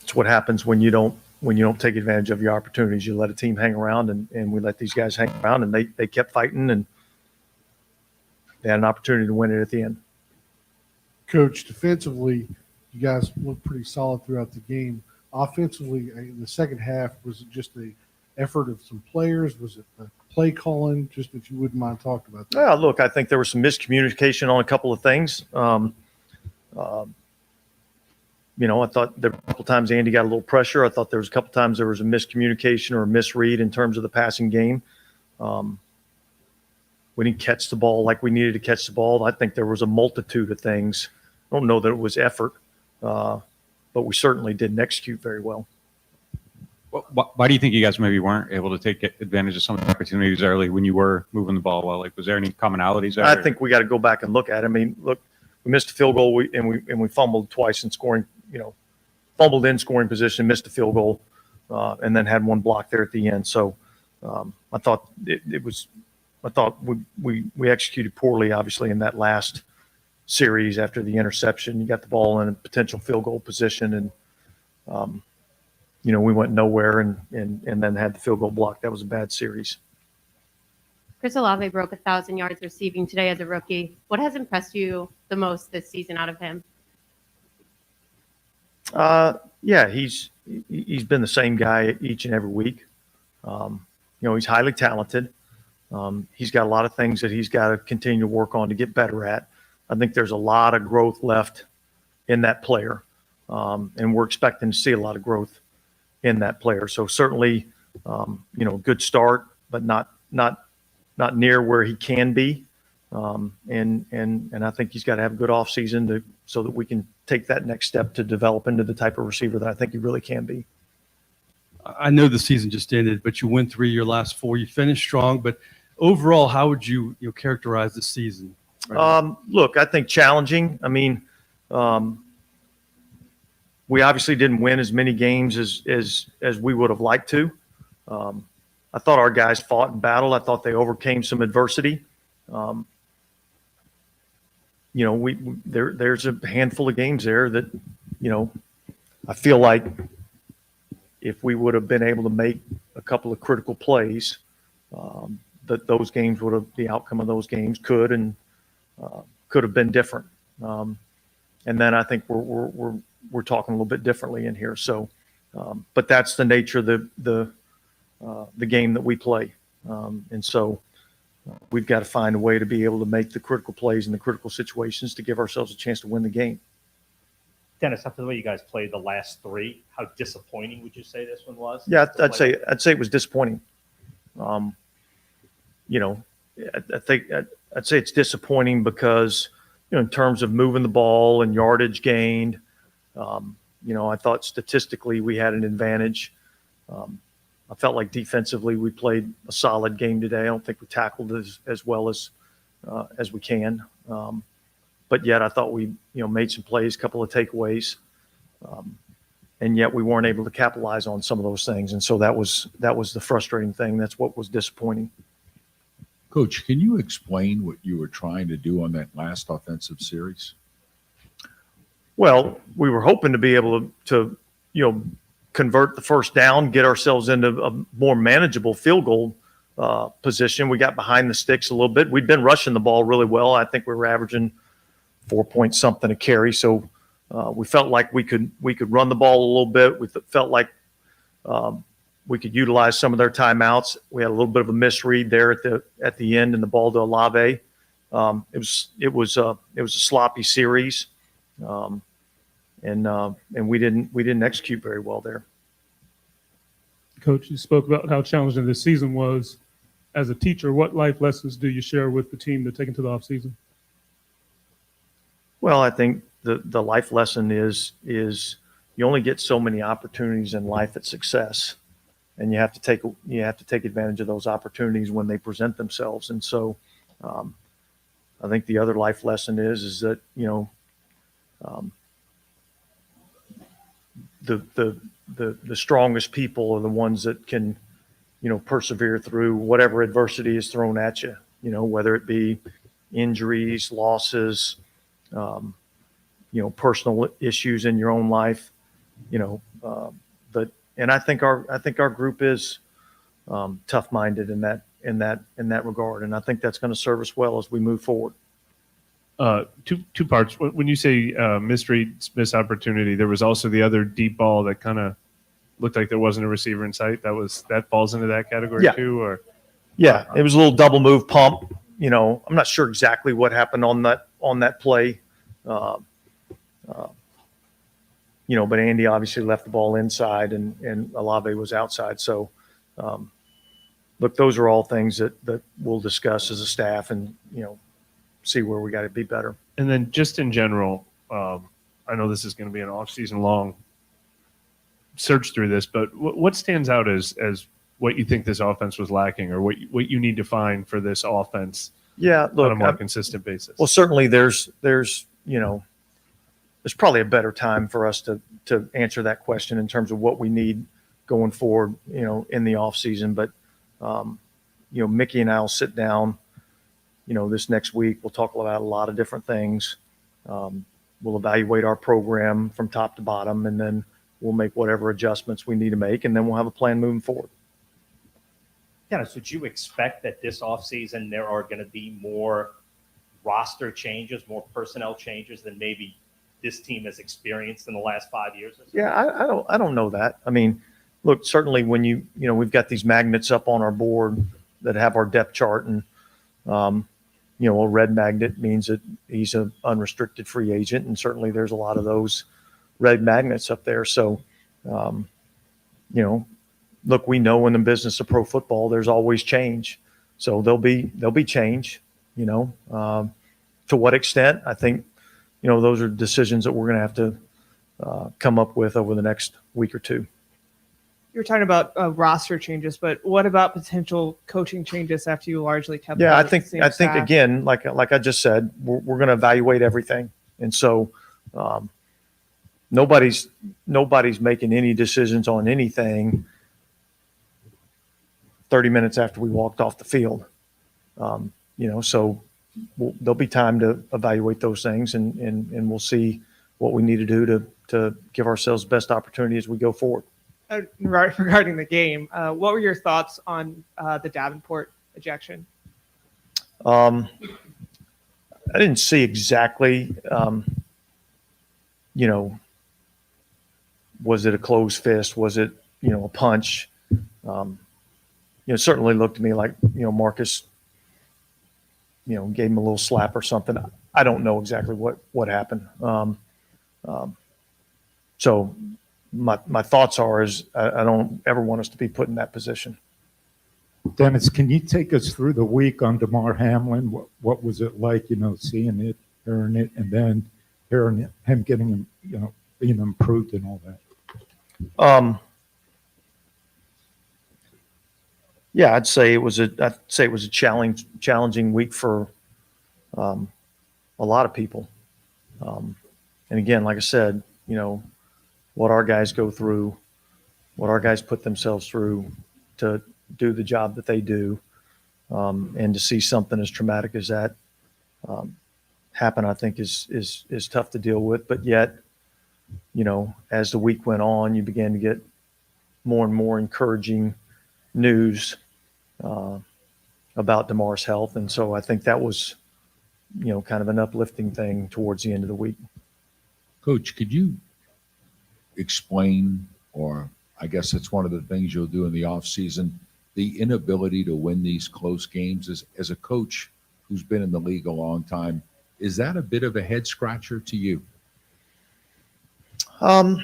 it's what happens when you don't take advantage of your opportunities. You let a team hang around, and we let these guys hang around, and they kept fighting, and they had an opportunity to win it at the end. Coach, defensively, you guys looked pretty solid throughout the game. Offensively, in the second half, was it just the effort of some players? Was it the play calling? Just if you wouldn't mind talking about that. Yeah, look, I think there was some miscommunication on a couple of things. I thought there were a couple times Andy got a little pressure. I thought there was a couple times there was a miscommunication or a misread in terms of the passing game. We didn't catch the ball like we needed to catch the ball. I think there was a multitude of things. I don't know that it was effort, but we certainly didn't execute very well. Why do you think you guys maybe weren't able to take advantage of some of the opportunities early when you were moving the ball well? Like, was there any commonalities there? I think we got to go back and look at it. I mean, look, we missed a field goal and we fumbled twice in scoring, fumbled in scoring position, missed a field goal, and then had one block there at the end. So I thought we executed poorly, obviously, in that last series after the interception. You got the ball in a potential field goal position, and we went nowhere and then had the field goal block. That was a bad series. Chris Olave broke 1,000 yards receiving today as a rookie. What has impressed you the most this season out of him? Yeah, he's been the same guy each and every week. He's highly talented. He's got a lot of things that he's got to continue to work on to get better at. I think there's a lot of growth left in that player, and we're expecting to see a lot of growth in that player. So certainly, good start, but not near where he can be. And I think he's got to have a good offseason so that we can take that next step to develop into the type of receiver that I think he really can be. I know the season just ended, but you won 3 of your last 4. You finished strong, but overall, how would you characterize the season? Look, I think challenging. I mean, we obviously didn't win as many games as we would have liked to. I thought our guys fought and battled. I thought they overcame some adversity. There's a handful of games there that, I feel like if we would have been able to make a couple of critical plays, that those games the outcome of those games could have been different. And then I think we're talking a little bit differently in here. So, but that's the nature of the game that we play. And so we've got to find a way to be able to make the critical plays in the critical situations to give ourselves a chance to win the game. Dennis, after the way you guys played the last 3, how disappointing would you say this one was? Yeah, I'd say it was disappointing. I'd say it's disappointing because, in terms of moving the ball and yardage gained, I thought statistically we had an advantage. I felt like defensively we played a solid game today. I don't think we tackled as well as we can. But yet I thought we, made some plays, a couple of takeaways, and yet we weren't able to capitalize on some of those things. And so that was the frustrating thing. That's what was disappointing. Coach, can you explain what you were trying to do on that last offensive series? Well, we were hoping to be able to convert the first down, get ourselves into a more manageable field goal position. We got behind the sticks a little bit. We'd been rushing the ball really well. I think we were averaging 4 point something a carry. So we felt like we could run the ball a little bit. We felt like we could utilize some of their timeouts. We had a little bit of a misread there at the end, and the ball to Olave. It was a sloppy series, and we didn't execute very well there. Coach, you spoke about how challenging this season was. As a teacher, what life lessons do you share with the team to take into the offseason? Well, I think the life lesson is you only get so many opportunities in life at success, and you have to take advantage of those opportunities when they present themselves. And so, I think the other life lesson is that the strongest people are the ones that can persevere through whatever adversity is thrown at you. Whether it be injuries, losses, personal issues in your own life. and I think our group is tough-minded in that regard, and I think that's going to serve us well as we move forward. Two parts. When you say misread, missed opportunity, there was also the other deep ball that kind of looked like there wasn't a receiver in sight. That falls into that category Yeah. too, or Yeah, it was a little double move pump. I'm not sure exactly what happened on that play. But Andy obviously left the ball inside and Olave was outside. So, look, those are all things that we'll discuss as a staff and, see where we got to be better. And then just in general, I know this is going to be an off-season long search through this, but what stands out as what you think this offense was lacking, or what you need to find for this offense Yeah, look, on a more consistent basis? well, certainly there's probably a better time for us to answer that question in terms of what we need going forward, in the off season. But, Mickey and I will sit down, this next week. We'll talk about a lot of different things. We'll evaluate our program from top to bottom, and then we'll make whatever adjustments we need to make, and then we'll have a plan moving forward. Dennis, would you expect that this offseason there are going to be more roster changes, more personnel changes than maybe this team has experienced in the last 5 years? Or so? Yeah, I don't know that. I mean, look, certainly when we've got these magnets up on our board that have our depth chart, and a red magnet means that he's an unrestricted free agent, and certainly there's a lot of those red magnets up there. So, look, we know in the business of pro football, there's always change. So there'll be change. To what extent? I think, those are decisions that we're going to have to come up with over the next week or two. You're talking about roster changes, but what about potential coaching changes after you largely kept? Yeah, the same I think staff? again, like I just said, we're going to evaluate everything, and so nobody's making any decisions on anything 30 minutes after we walked off the field. So there'll be time to evaluate those things, and we'll see what we need to do to give ourselves best opportunity as we go forward. Regarding the game, what were your thoughts on the Davenport ejection? I didn't see exactly, was it a closed fist? Was it, a punch? It certainly looked to me like, Marcus, gave him a little slap or something. I don't know exactly what happened. So my thoughts are I don't ever want us to be put in that position. Dennis, can you take us through the week on DeMar Hamlin? What was it like, seeing it, hearing it, and then hearing him getting him, being improved and all that? Yeah, I'd say it was a challenging week for a lot of people. And again, like I said, what our guys go through, what our guys put themselves through to do the job that they do, and to see something as traumatic as that happen, I think is tough to deal with. But yet, as the week went on, you began to get more and more encouraging news about DeMar's health, and so I think that was, kind of an uplifting thing towards the end of the week. Coach, could you explain, or I guess it's one of the things you'll do in the off season, the inability to win these close games as a coach who's been in the league a long time? Is that a bit of a head scratcher to you? No,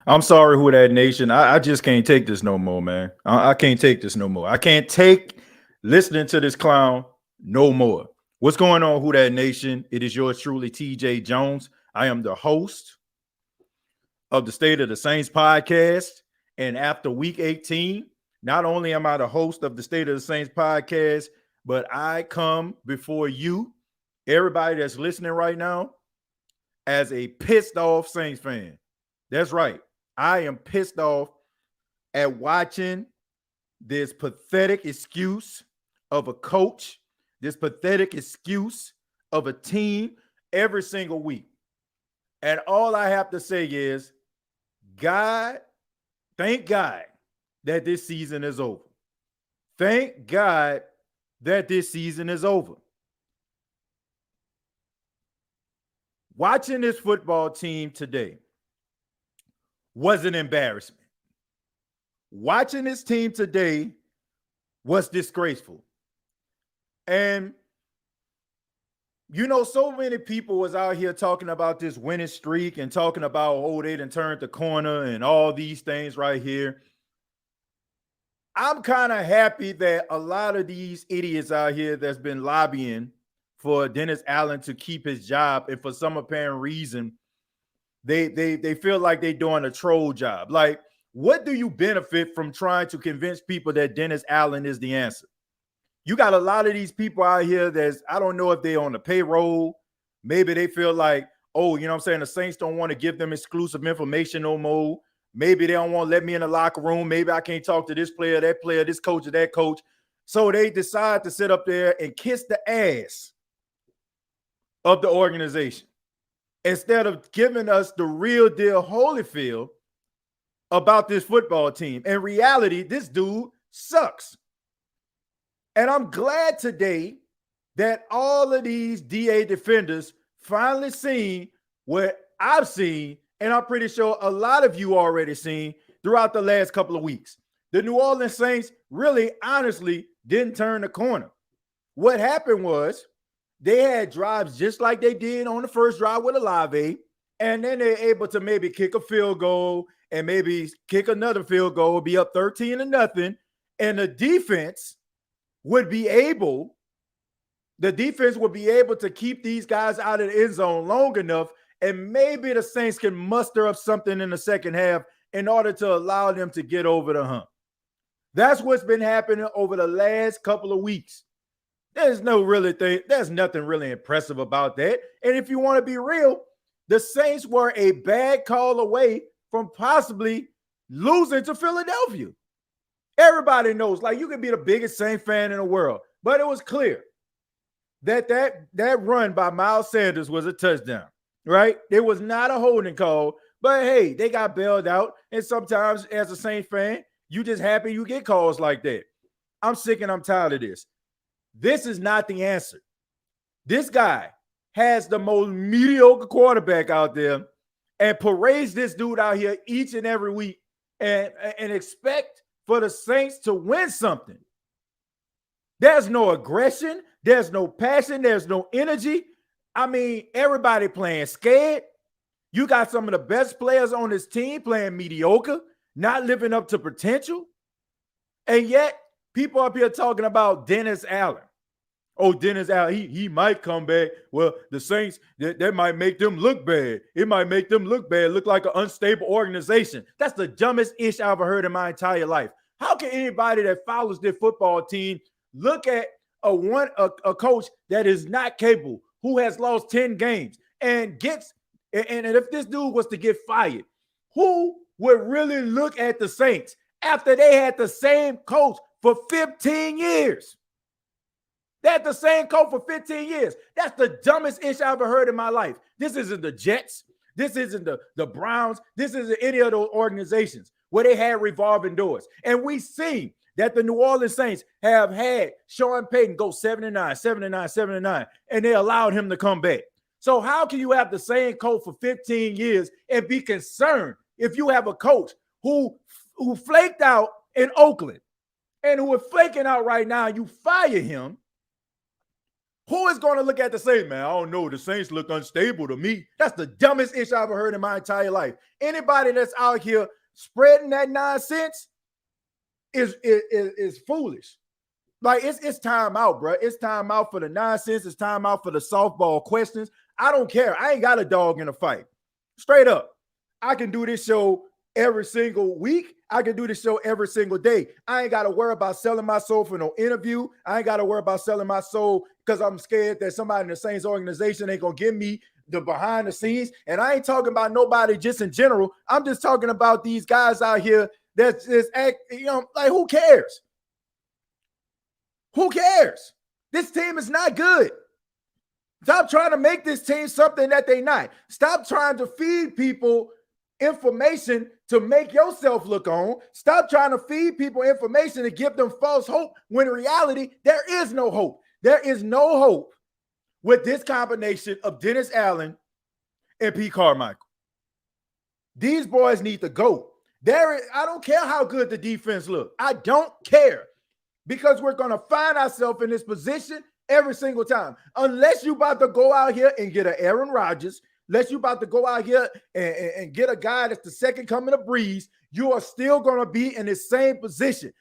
I'm sorry, Who That Nation. I just can't take this no more, man. I can't take this no more. I can't take listening to this clown no more. What's going on, Who That Nation? It is yours truly, TJ Jones. I am the host of the State of the Saints podcast. And after week 18, not only am I the host of the State of the Saints podcast, but I come before you, everybody that's listening right now, as a pissed off Saints fan. That's right. I am pissed off at watching this pathetic excuse of a coach, this pathetic excuse of a team every single week. And all I have to say is, thank God that this season is over. Thank God that this season is over. Watching this football team today was an embarrassment. Watching this team today was disgraceful. And, you know, so many people was out here talking about this winning streak and talking about, oh, they done turned the corner and all these things right here. I'm kind of happy that a lot of these idiots out here that's been lobbying for Dennis Allen to keep his job, and for some apparent reason, they feel like they're doing a troll job. Like, what do you benefit from trying to convince people that Dennis Allen is the answer? You got a lot of these people out here that's, I don't know if they're on the payroll. Maybe they feel like, oh, you know what I'm saying, the Saints don't want to give them exclusive information no more. Maybe they don't want to let me in the locker room. Maybe I can't talk to this player, this coach, or that coach. So they decide to sit up there and kiss the ass of the organization instead of giving us the real deal Holyfield about this football team. In reality, this dude sucks. And I'm glad today that all of these DA defenders finally seen what I've seen, and I'm pretty sure a lot of you already seen throughout the last couple of weeks. The New Orleans Saints really, honestly, didn't turn the corner. What happened was they had drives just like they did on the first drive with Olave, and then they're able to maybe kick a field goal and maybe kick another field goal, be up 13-0, and the defense would be able to keep these guys out of the end zone long enough, and maybe the Saints can muster up something in the second half in order to allow them to get over the hump. That's what's been happening over the last couple of weeks. There's nothing really impressive about that. And if you want to be real, the Saints were a bad call away from possibly losing to Philadelphia. Everybody knows, like, you can be the biggest Saints fan in the world, but it was clear that run by Miles Sanders was a touchdown, right? It was not a holding call, but hey, they got bailed out. And sometimes as a Saints fan, you just happy you get calls like that. I'm sick and I'm tired of this. This is not the answer. This guy has the most mediocre quarterback out there and parades this dude out here each and every week and expect for the Saints to win something. There's no aggression. There's no passion. There's no energy. I mean, everybody playing scared. You got some of the best players on this team playing mediocre, not living up to potential. And yet, people up here talking about Dennis Allen. Oh, Dennis Allen, he might come back. Well, the Saints, that might make them look bad. It might make them look bad, look like an unstable organization. That's the dumbest ish I've ever heard in my entire life. How can anybody that follows their football team look at a coach that is not capable, who has lost 10 games, and if this dude was to get fired, who would really look at the Saints after they had the same coach for 15 years? They had the same coach for 15 years. That's the dumbest ish I've ever heard in my life. This isn't the Jets. This isn't the Browns. This isn't any of those organizations where they had revolving doors. And we see that the New Orleans Saints have had Sean Payton go 7-9, 7-9, 7-9, and they allowed him to come back. So how can you have the same coach for 15 years and be concerned if you have a coach who flaked out in Oakland and who is flaking out right now, you fire him? Who is going to look at the Saints? Man, I don't know. The Saints look unstable to me. That's the dumbest ish I've ever heard in my entire life. Anybody that's out here spreading that nonsense is foolish. Like, it's time out, bro. It's time out for the nonsense. It's time out for the softball questions. I don't care. I ain't got a dog in a fight. Straight up. I can do this show every single week. I can do this show every single day. I ain't got to worry about selling my soul for no interview. I ain't got to worry about selling my soul because I'm scared that somebody in the Saints organization ain't going to give me the behind the scenes. And I ain't talking about nobody just in general. I'm just talking about these guys out here that's just act, like who cares? Who cares? This team is not good. Stop trying to make this team something that they're not. Stop trying to feed people information to make yourself look on. Stop trying to feed people information to give them false hope when in reality, there is no hope. There is no hope with this combination of Dennis Allen and Pete Carmichael. These boys need to go. I don't care how good the defense looks. I don't care because we're going to find ourselves in this position every single time. Unless you about to go out here and get an Aaron Rodgers, unless you about to go out here and get a guy that's the second coming of Breeze, you are still going to be in the same position.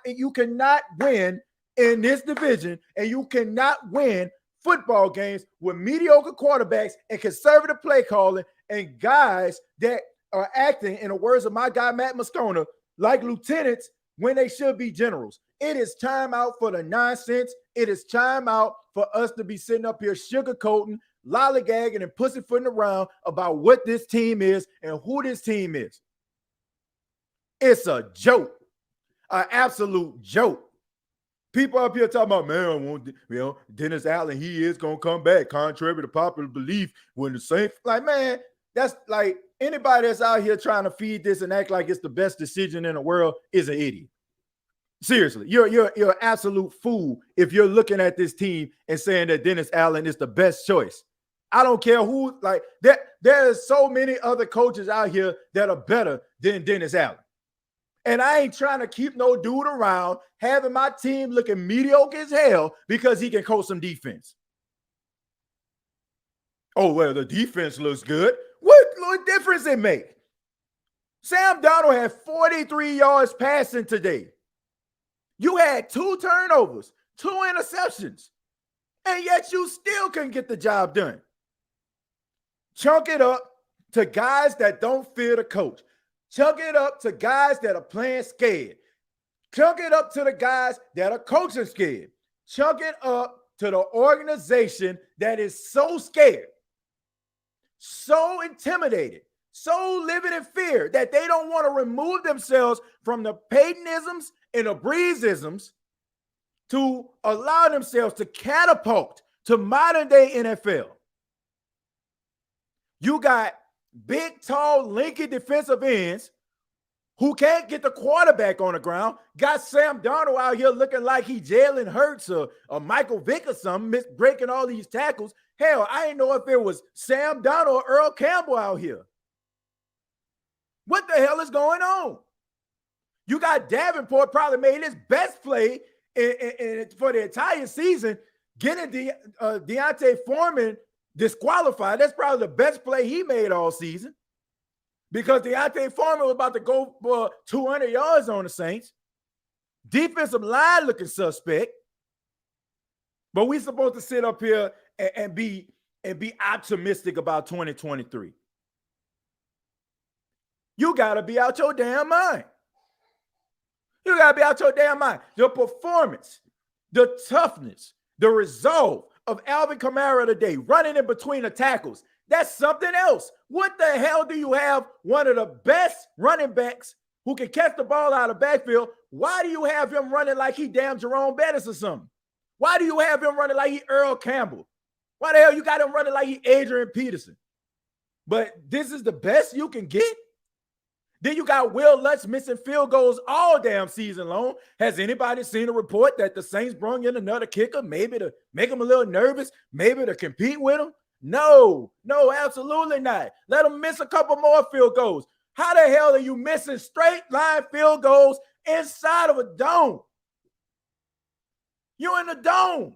You cannot win in this division, and you cannot win football games with mediocre quarterbacks and conservative play calling and guys that are acting, in the words of my guy Matt Moscona, like lieutenants when they should be generals. It is time out for the nonsense. It is time out for us to be sitting up here sugarcoating, lollygagging, and pussyfooting around about what this team is and who this team is. It's a joke, an absolute joke. People up here talking about, man, Dennis Allen, he is going to come back, contrary to popular belief when the Saints, like, man, that's like anybody that's out here trying to feed this and act like it's the best decision in the world is an idiot. Seriously, you're an absolute fool if you're looking at this team and saying that Dennis Allen is the best choice. I don't care who, like, there's so many other coaches out here that are better than Dennis Allen. And I ain't trying to keep no dude around having my team looking mediocre as hell because he can coach some defense. Oh, well, the defense looks good. What difference it make? Sam Darnold had 43 yards passing today. You had 2 turnovers, 2 interceptions, and yet you still couldn't get the job done. Chunk it up to guys that don't fear the coach. Chunk it up to guys that are playing scared. Chunk it up to the guys that are coaching scared. Chunk it up to the organization that is so scared, so intimidated, so living in fear that they don't want to remove themselves from the Peytonisms and the Breezisms to allow themselves to catapult to modern day NFL. You got big, tall, lanky defensive ends who can't get the quarterback on the ground. Got Sam Darnold out here looking like he Jalen Hurts or Michael Vick or something, breaking all these tackles. Hell, I didn't know if it was Sam Darnold or Earl Campbell out here. What the hell is going on? You got Davenport probably made his best play for the entire season, getting Deontay Foreman disqualified. That's probably the best play he made all season because Deontay Foreman was about to go for 200 yards on the Saints. Defensive line looking suspect. But we supposed to sit up here and be optimistic about 2023. You got to be out your damn mind. You got to be out your damn mind. The performance, the toughness, the resolve of Alvin Kamara today, running in between the tackles, that's something else. What the hell do you have one of the best running backs who can catch the ball out of the backfield? Why do you have him running like he damn Jerome Bettis or something? Why do you have him running like he Earl Campbell? Why the hell you got him running like he Adrian Peterson? But this is the best you can get? Then you got Will Lutz missing field goals all damn season long. Has anybody seen a report that the Saints brought in another kicker, maybe to make him a little nervous, maybe to compete with him? No, absolutely not. Let him miss a couple more field goals. How the hell are you missing straight line field goals inside of a dome? You in the dome.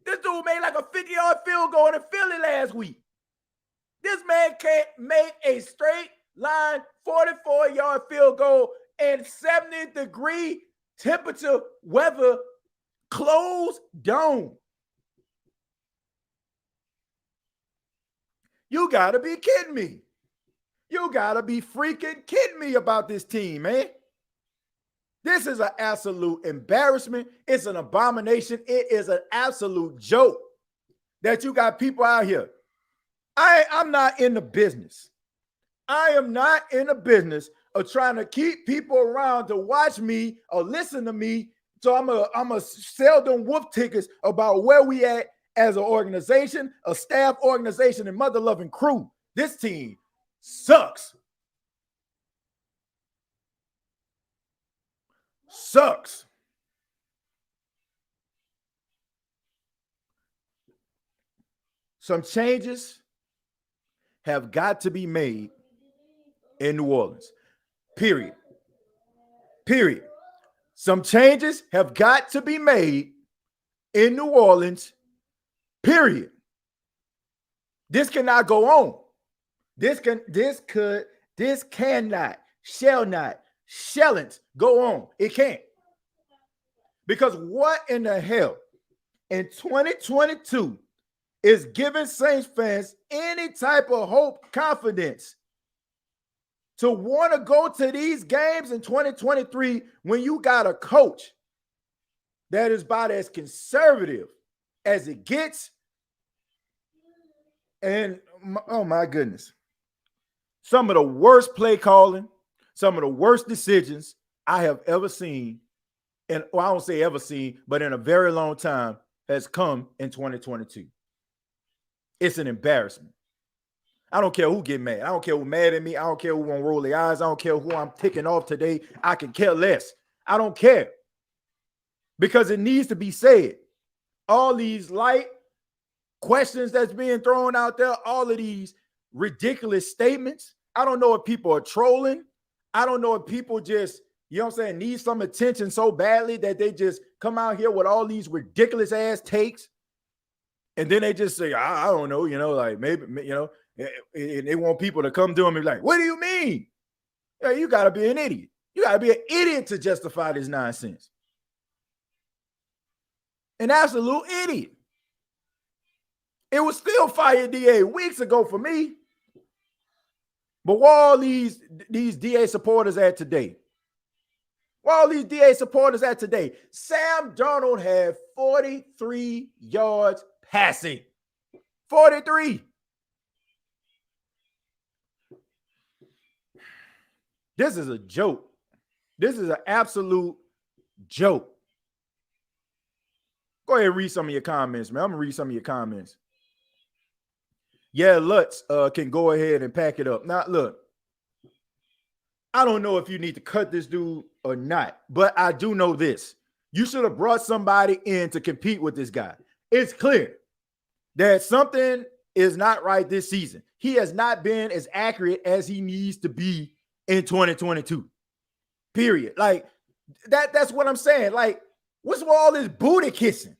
This dude made like a 50-yard field goal in Philly last week. This man can't make a straight line 44-yard field goal in 70-degree temperature weather, closed dome. You got to be kidding me. You got to be freaking kidding me about this team, man. This is an absolute embarrassment. It's an abomination. It is an absolute joke that you got people out here. I'm not in the business. I am not in the business of trying to keep people around to watch me or listen to me. So I'm a sell them wolf tickets about where we at as an organization, a staff organization, and mother-loving crew. This team sucks. Sucks. Some changes have got to be made in New Orleans. Period. Period. Some changes have got to be made in New Orleans. Period. This cannot go on. This cannot, shalln't go on. It can't. Because what in the hell in 2022 is giving Saints fans any type of hope, confidence to want to go to these games in 2023 when you got a coach that is about as conservative as it gets? And oh my goodness, some of the worst play calling, some of the worst decisions I have ever seen, and well, I don't say ever seen, but in a very long time, has come in 2022. It's an embarrassment. I don't care who get mad. I don't care who mad at me. I don't care who won't roll their eyes. I don't care who I'm ticking off today. I can care less. I don't care. Because it needs to be said. All these light questions that's being thrown out there, all of these ridiculous statements. I don't know if people are trolling. I don't know if people just, you know what I'm saying, need some attention so badly that they just come out here with all these ridiculous ass takes. And then they just say, I don't know, like maybe, and they want people to come to them and be like, what do you mean? Yeah, you got to be an idiot. You got to be an idiot to justify this nonsense. An absolute idiot. It was still fired DA weeks ago for me. But where all these DA supporters at today? Where all these DA supporters at today? Sam Darnold had 43 yards passing. 43. This is a joke. This is an absolute joke. Go ahead and read some of your comments, man. I'm going to read some of your comments. Yeah, Lutz can go ahead and pack it up. Now, look, I don't know if you need to cut this dude or not, but I do know this. You should have brought somebody in to compete with this guy. It's clear that something is not right this season. He has not been as accurate as he needs to be in 2022. Period. Like, that's what I'm saying. Like, what's with all this booty kissing?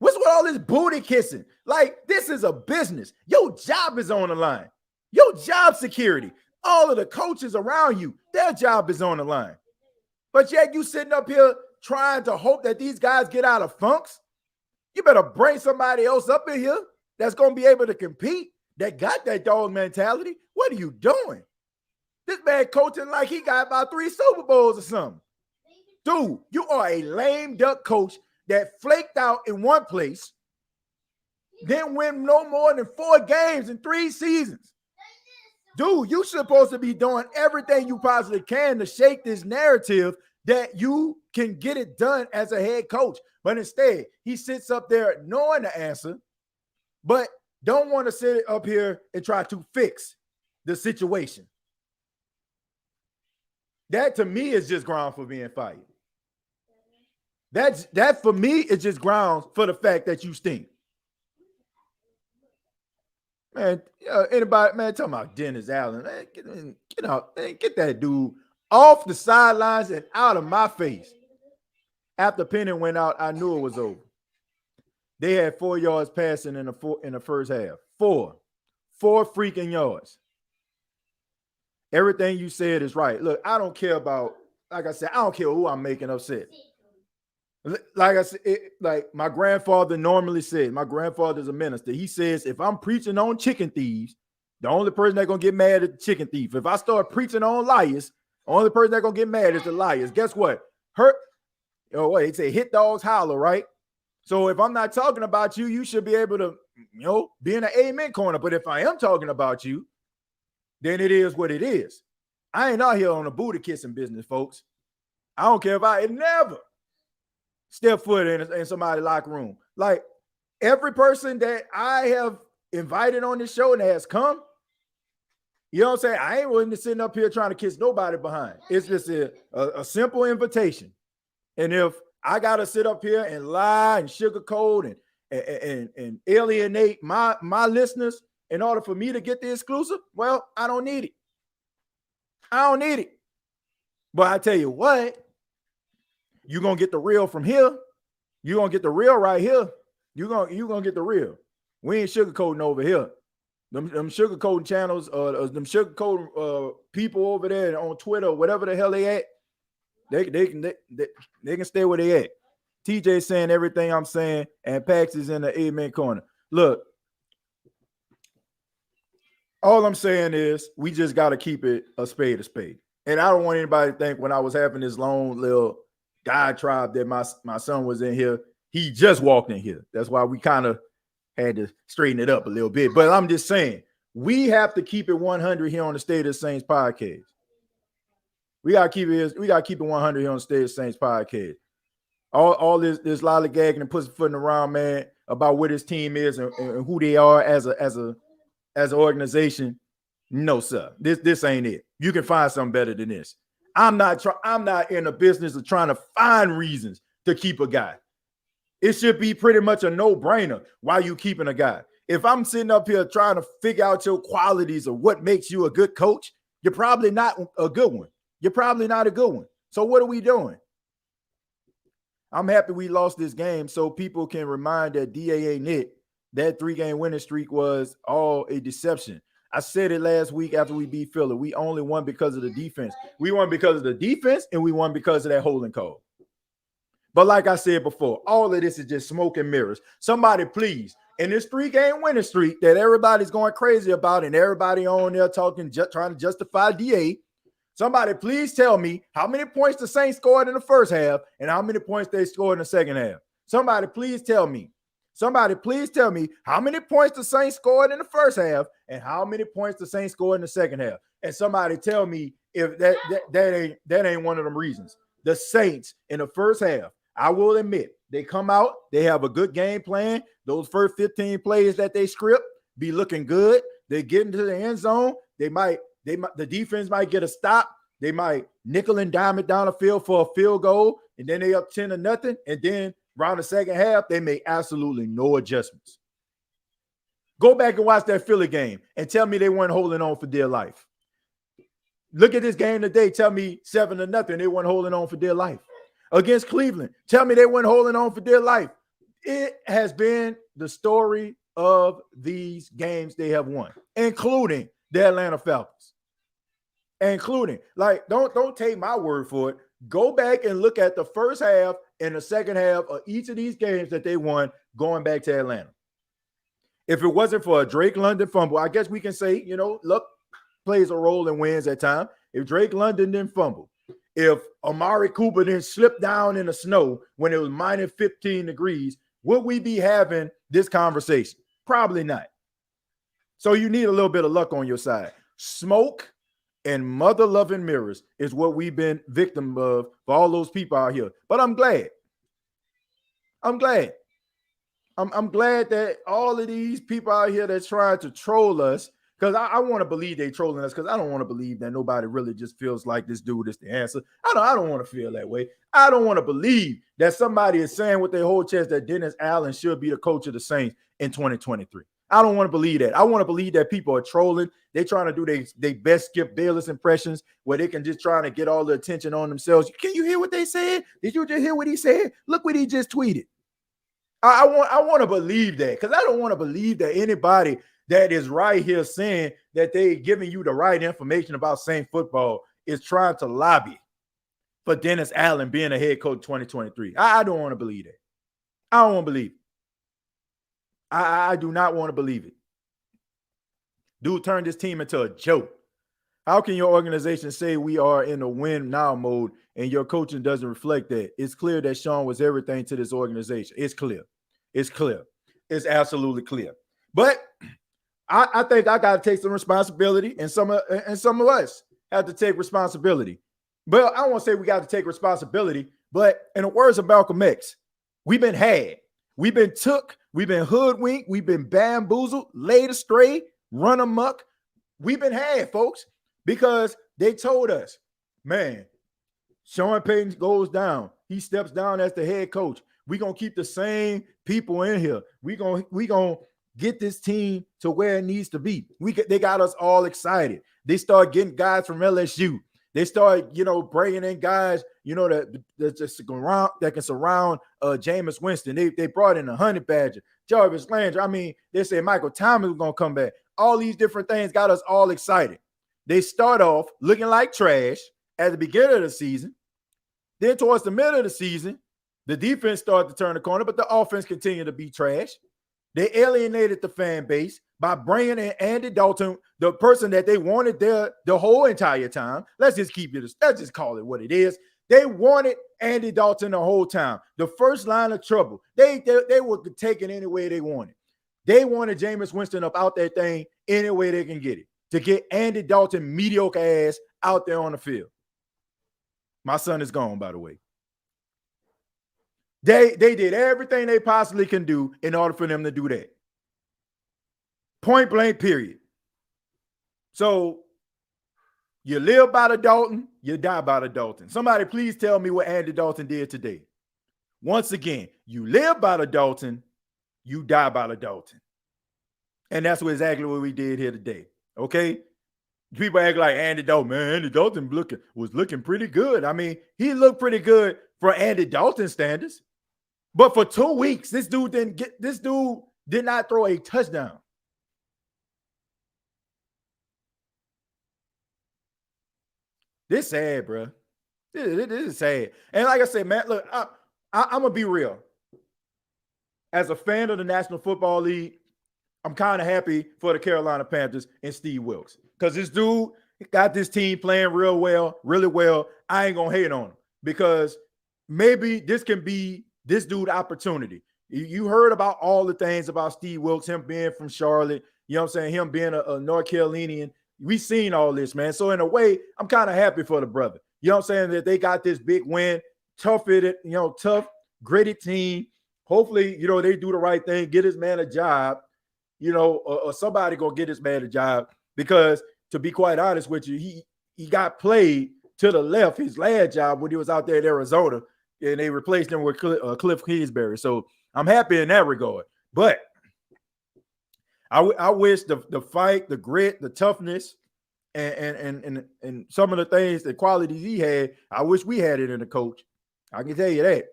What's with all this booty kissing? Like, this is a business. Your job is on the line. Your job security. All of the coaches around you, their job is on the line. But yet you sitting up here trying to hope that these guys get out of funks. You better bring somebody else up in here that's going to be able to compete, that got that dog mentality. What are you doing? This man coaching like he got about 3 Super Bowls or something. Dude, you are a lame duck coach that flaked out in one place, then win no more than 4 games in 3 seasons. Dude, you're supposed to be doing everything you possibly can to shake this narrative that you can get it done as a head coach. But instead, he sits up there knowing the answer, but don't want to sit up here and try to fix the situation. That to me is just ground for being fired. That for me is just grounds for the fact that you stink. Man, anybody, man, talking about Dennis Allen. Man, get out, man, get that dude off the sidelines and out of my face. After Penny went out, I knew it was over. They had 4 yards passing in the first half. 4 freaking yards. Everything you said is right. Look, I don't care about, like I said, I don't care who I'm making upset. Like I said, like my grandfather normally said, my grandfather's a minister. He says, if I'm preaching on chicken thieves, The only person that's going to get mad is the chicken thief. If I start preaching on liars, the only person that's going to get mad is the liars. Guess what? They say hit dogs holler, right? So if I'm not talking about you, you should be able to, be in an amen corner. But if I am talking about you, then it is what it is. I ain't out here on a booty kissing business, folks. I don't care if I never step foot in somebody's locker room. Like every person that I have invited on this show and has come, you know what I'm saying? I ain't willing to sit up here trying to kiss nobody behind. It's just a simple invitation. And if I got to sit up here and lie and sugarcoat and alienate my listeners in order for me to get the exclusive, well, I don't need it. I don't need it. But I tell you what, you're going to get the real from here. You're going to get the real right here. You're going to get the real. We ain't sugarcoating over here. Them sugarcoating channels, them sugarcoating people over there on Twitter, whatever the hell they at, they can stay where they at. TJ saying everything I'm saying, and Pax is in the amen corner. Look, all I'm saying is we just got to keep it a spade. And I don't want anybody to think when I was having this long little diatribe that my son was in here, he just walked in here. That's why we kind of had to straighten it up a little bit. But I'm just saying, we have to keep it 100 here on the State of the Saints podcast. We gotta keep it 100 here on the State of the Saints podcast. All this lollygagging and pussyfooting around, man, about what his team is and who they are as an organization. No, sir. This ain't it. You can find something better than this. I'm not in the business of trying to find reasons to keep a guy. It should be pretty much a no-brainer why you keeping a guy. If I'm sitting up here trying to figure out your qualities or what makes you a good coach, you're probably not a good one. You're probably not a good one. So what are we doing? I'm happy we lost this game so people can remind that DA ain't it. That 3-game winning streak was all a deception. I said it last week after we beat Philly. We only won because of the defense. We won because of the defense, and we won because of that holding call. But like I said before, all of this is just smoke and mirrors. Somebody please, in this 3-game winning streak that everybody's going crazy about and everybody on there talking, trying to justify DA, somebody please tell me how many points the Saints scored in the first half and how many points they scored in the second half. Somebody please tell me. Somebody please tell me how many points the Saints scored in the first half and how many points the Saints scored in the second half. And somebody tell me if that ain't one of them reasons. The Saints in the first half, I will admit, they come out, they have a good game plan. Those first 15 plays that they script be looking good. They get into the end zone. The defense might get a stop. They might nickel and dime it down the field for a field goal, and then they up 10-0. And then around the second half, they make absolutely no adjustments. Go back and watch that Philly game and tell me they weren't holding on for dear life. Look at this game today. Tell me 7-0. They weren't holding on for dear life. Against Cleveland, tell me they weren't holding on for dear life. It has been the story of these games they have won, including the Atlanta Falcons. Including, don't take my word for it. Go back and look at the first half and the second half of each of these games that they won going back to Atlanta. If it wasn't for a Drake London fumble, I guess we can say, luck plays a role in wins at times. If Drake London didn't fumble, if Amari Cooper didn't slip down in the snow when it was minus 15 degrees, would we be having this conversation? Probably not. So you need a little bit of luck on your side. Smoke and mother-loving mirrors is what we've been victim of for all those people out here. But I'm glad. I'm glad that all of these people out here that's trying to troll us, because I want to believe they trolling us, because I don't want to believe that nobody really just feels like this dude is the answer. I don't want to feel that way. I don't want to believe that somebody is saying with their whole chest that Dennis Allen should be the coach of the Saints in 2023. I don't want to believe that. I want to believe that people are trolling. They're trying to do their best Skip Bayless impressions where they can just try to get all the attention on themselves. Can you hear what they said? Did you just hear what he said? Look what he just tweeted. I want to believe that, because I don't want to believe that anybody that is right here saying that they're giving you the right information about Saint football is trying to lobby for Dennis Allen being a head coach 2023. I don't want to believe that. I don't want to believe it. I do not want to believe it. Dude turned this team into a joke. How can your organization say we are in a win now mode and your coaching doesn't reflect that? It's clear that Sean was everything to this organization. It's clear. It's clear. It's absolutely clear. But I think I got to take some responsibility, and some of us have to take responsibility. But I won't say we got to take responsibility, but in the words of Malcolm X, we've been had. We've been took. We've been hoodwinked. We've been bamboozled, laid astray, run amok. We've been had, folks, because they told us, man, Sean Payton goes down. He steps down as the head coach. We're going to keep the same people in here. We're going to get this team to where it needs to be. They got us all excited. They start getting guys from LSU. They start, bringing in guys, that can surround Jameis Winston. They brought in the Honey Badger, Jarvis Landry. I mean, they said Michael Thomas was going to come back. All these different things got us all excited. They start off looking like trash at the beginning of the season. Then towards the middle of the season, the defense started to turn the corner, but the offense continued to be trash. They alienated the fan base by bringing in Andy Dalton, the person that they wanted there the whole entire time. Let's just call it what it is. They wanted Andy Dalton the whole time. The first line of trouble. They were taking any way they wanted. They wanted Jameis Winston up out that thing any way they can get it, to get Andy Dalton mediocre ass out there on the field. My son is gone, by the way. They did everything they possibly can do in order for them to do that. Point blank, period. So you live by the Dalton, you die by the Dalton. Somebody please tell me what Andy Dalton did today. Once again, you live by the Dalton, you die by the Dalton. And that's exactly what we did here today. Okay? People act like Andy Dalton, man. Andy Dalton was looking pretty good. I mean, he looked pretty good for Andy Dalton standards. But for 2 weeks, this dude did not throw a touchdown. This is sad, bro. This is sad. And like I said, man, look, I'm going to be real. As a fan of the National Football League, I'm kind of happy for the Carolina Panthers and Steve Wilkes, because this dude got this team playing really well. I ain't going to hate on him, because maybe this can be this dude's opportunity. You heard about all the things about Steve Wilkes, him being from Charlotte, you know what I'm saying, him being a North Carolinian. We've seen all this, man. So in a way, I'm kind of happy for the brother. You know what I'm saying, that they got this big win, tough, gritty team. Hopefully, they do the right thing, get his man a job, or somebody go get his man a job, because to be quite honest with you, he got played to the left his last job when he was out there in Arizona, and they replaced him with Cliff Kingsbury. So I'm happy in that regard. But I wish the fight, the grit, the toughness, and some of the things, the qualities he had, I wish we had it in the coach. I can tell you that.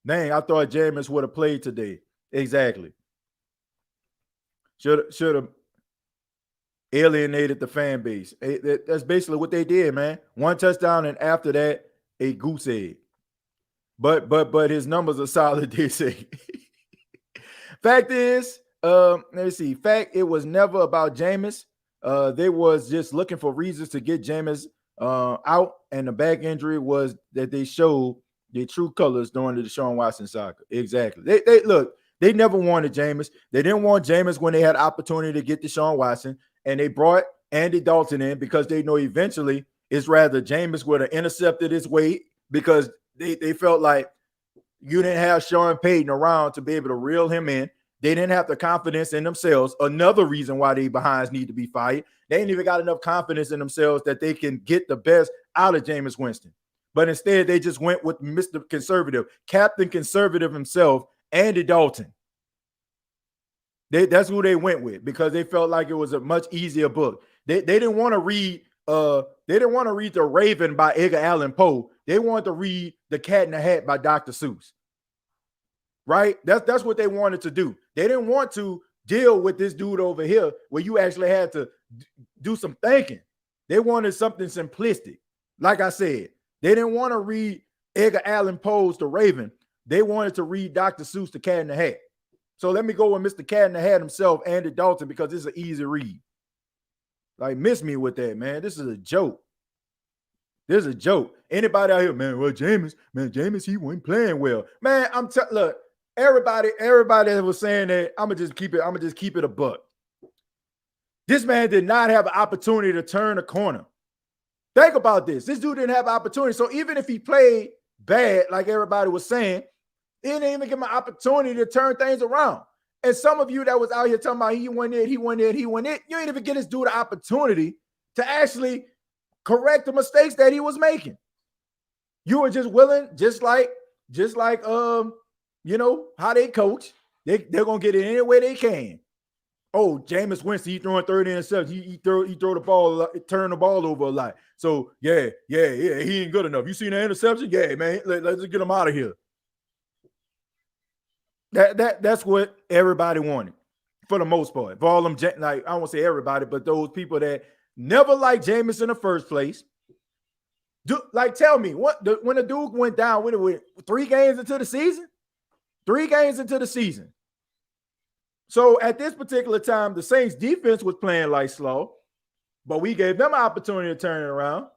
Dang, I thought Jameis would have played today. Exactly. Should have alienated the fan base. That's basically what they did, man. One touchdown, and after that, a goose egg. But his numbers are solid, they say. Fact is, let's see. Fact, it was never about Jameis. They was just looking for reasons to get Jameis out, and the back injury was that they showed their true colors during the Deshaun Watson saga. Exactly. They look, they never wanted Jameis. They didn't want Jameis when they had opportunity to get Deshaun Watson, and they brought Andy Dalton in because they know eventually it's rather Jameis would have intercepted his weight, because they felt like you didn't have Sean Payton around to be able to reel him in. They didn't have the confidence in themselves. Another reason why they behinds need to be fired. They ain't even got enough confidence in themselves that they can get the best out of Jameis Winston. But instead, they just went with Mr. Conservative, Captain Conservative himself, Andy Dalton. That's who they went with, because they felt like it was a much easier book. They didn't want to read The Raven by Edgar Allan Poe. They wanted to read The Cat in the Hat by Dr. Seuss. Right? That's what they wanted to do. They didn't want to deal with this dude over here where you actually had to do some thinking. They wanted something simplistic. Like I said, they didn't want to read Edgar Allan Poe's The Raven. They wanted to read Dr. Seuss' The Cat in the Hat. So let me go with Mr. Cat in the Hat himself, Andy Dalton, because it's an easy read. Like, miss me with that, man. This is a joke. This is a joke. Anybody out here, man, well, Jameis, he wasn't playing well. Man, look, everybody that was saying that, I'm gonna just keep it a buck. This man did not have an opportunity to turn a corner. Think about this. This dude didn't have an opportunity. So even if he played bad, like everybody was saying, he didn't even give him an opportunity to turn things around. And some of you that was out here talking about he won it, you ain't even get this dude the opportunity to actually correct the mistakes that he was making. You were just willing, just like you know how they coach. They're gonna get it any way they can. Oh, Jameis Winston, he throwing 30 interceptions. He throw the ball, turn the ball over a lot. So yeah, he ain't good enough. You seen the interception? Yeah, man. Let's just get him out of here. That's what everybody wanted for the most part. For all them, like, I won't say everybody, but those people that never liked Jameis in the first place. Tell me when the dude went down with 3 games into the season? 3 games into the season. So at this particular time, the Saints defense was playing like slow, but we gave them an opportunity to turn it around,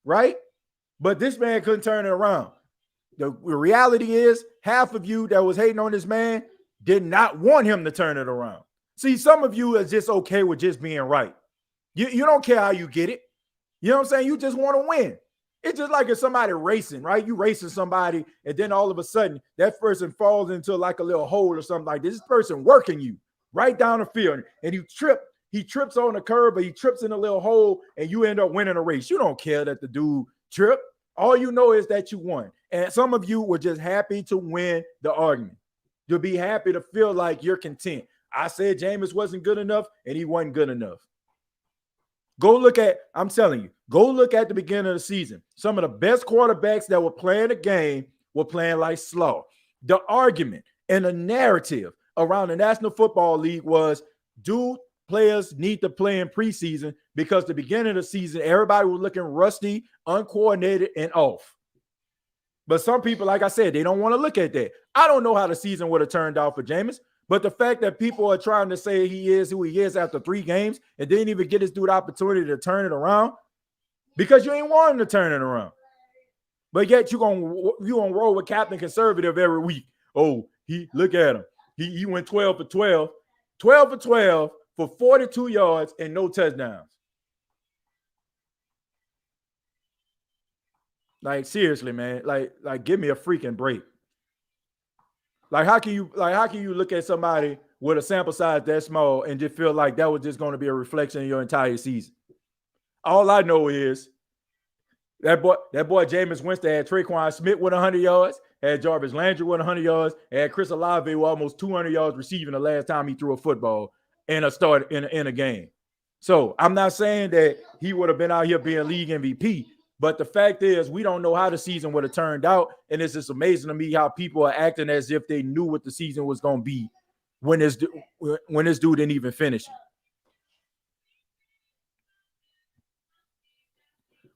right? But this man couldn't turn it around. The reality is, half of you that was hating on this man did not want him to turn it around. See, some of you are just okay with just being right. You don't care how you get it. You know what I'm saying? You just want to win. It's just like if somebody racing, right? You racing somebody, and then all of a sudden that person falls into like a little hole or something like this. This person working you right down the field, and he trips on the curb, or he trips in a little hole, and you end up winning a race. You don't care that the dude tripped. All you know is that you won. And some of you were just happy to win the argument. You'll be happy to feel like you're content. I said Jameis wasn't good enough, and he wasn't good enough. I'm telling you, go look at the beginning of the season. Some of the best quarterbacks that were playing the game were playing like slow. The argument and the narrative around the National Football League was, do players need to play in preseason? Because the beginning of the season, everybody was looking rusty, uncoordinated, and off. But some people, like I said, they don't want to look at that. I don't know how the season would have turned out for Jameis. But the fact that people are trying to say he is who he is after 3 games and didn't even get this dude opportunity to turn it around, because you ain't want him to turn it around. But yet you gonna roll with Captain Conservative every week. Oh, look at him. He went 12 for 12. 12 for 12 for 42 yards and no touchdowns. Like, seriously, man. Like give me a freaking break. Like, how can you look at somebody with a sample size that small and just feel like that was just going to be a reflection of your entire season? All I know is that boy Jameis Winston had Traquan Smith with 100 yards, had Jarvis Landry with 100 yards, had Chris Olave with almost 200 yards receiving the last time he threw a football in a game. So I'm not saying that he would have been out here being league MVP. But the fact is, we don't know how the season would have turned out. And it's just amazing to me how people are acting as if they knew what the season was going to be when this dude didn't even finish it.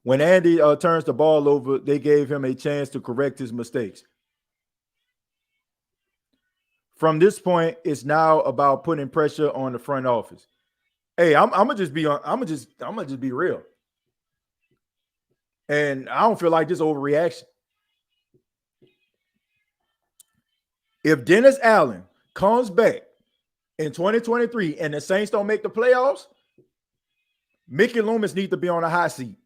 When Andy turns the ball over, they gave him a chance to correct his mistakes. From this point, it's now about putting pressure on the front office. Hey, I'm gonna just be real. And I don't feel like this overreaction. If Dennis Allen comes back in 2023 and the Saints don't make the playoffs, Mickey Loomis needs to be on a hot seat.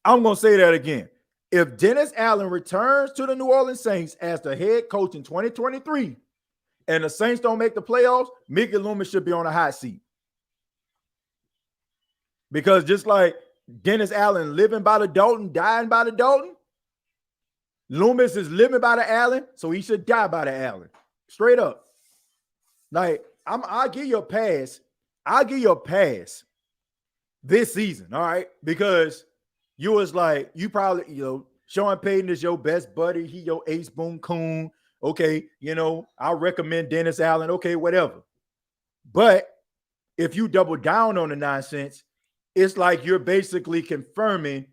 I'm going to say that again. If Dennis Allen returns to the New Orleans Saints as the head coach in 2023 and the Saints don't make the playoffs, Mickey Loomis should be on a hot seat. Because just like Dennis Allen living by the Dalton, dying by the Dalton, Loomis is living by the Allen, so he should die by the Allen. Straight up. Like, I'll give you a pass. I'll give you a pass this season, all right? Because you was like, you probably, Sean Payton is your best buddy. He your ace boom coon. Okay, I recommend Dennis Allen. Okay, whatever. But if you double down on the nonsense, it's like you're basically confirming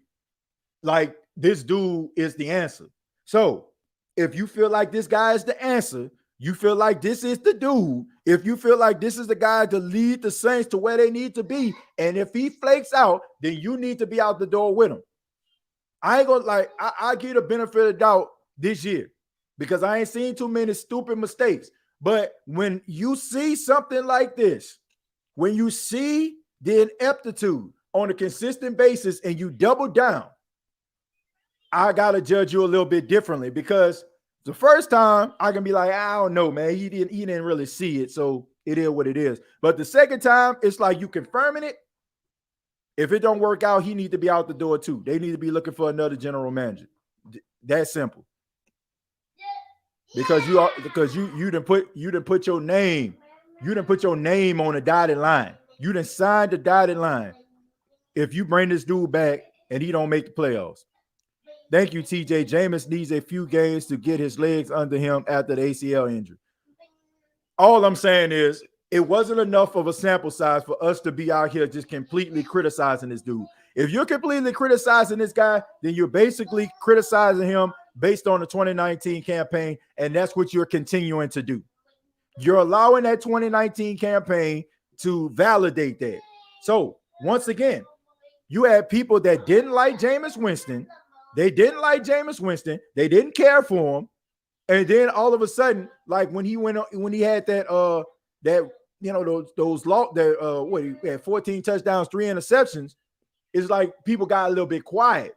like this dude is the answer. So if you feel like this guy is the answer, you feel like this is the dude, if you feel like this is the guy to lead the Saints to where they need to be, and if he flakes out, then you need to be out the door with him. I ain't gonna I give the benefit of the doubt this year because I ain't seen too many stupid mistakes. But when you see something like this, when you see the ineptitude on a consistent basis and you double down, I gotta judge you a little bit differently because the first time I can be like, I don't know, man. He didn't really see it, so it is what it is. But the second time, it's like you confirming it. If it don't work out, he need to be out the door too. They need to be looking for another general manager. That simple. Because you didn't put your name. You didn't put your name on a dotted line. You didn't sign the dotted line. If you bring this dude back and he don't make the playoffs. Thank you, TJ. Jameis needs a few games to get his legs under him after the ACL injury. All I'm saying is it wasn't enough of a sample size for us to be out here just completely criticizing this dude. If you're completely criticizing this guy, then you're basically criticizing him based on the 2019 campaign, and that's what you're continuing to do. You're allowing that 2019 campaign to validate that. So, once again, you had people that didn't like Jameis Winston. They didn't like Jameis Winston. They didn't care for him. And then all of a sudden, like when he had that he had 14 touchdowns, 3 interceptions, it's like people got a little bit quiet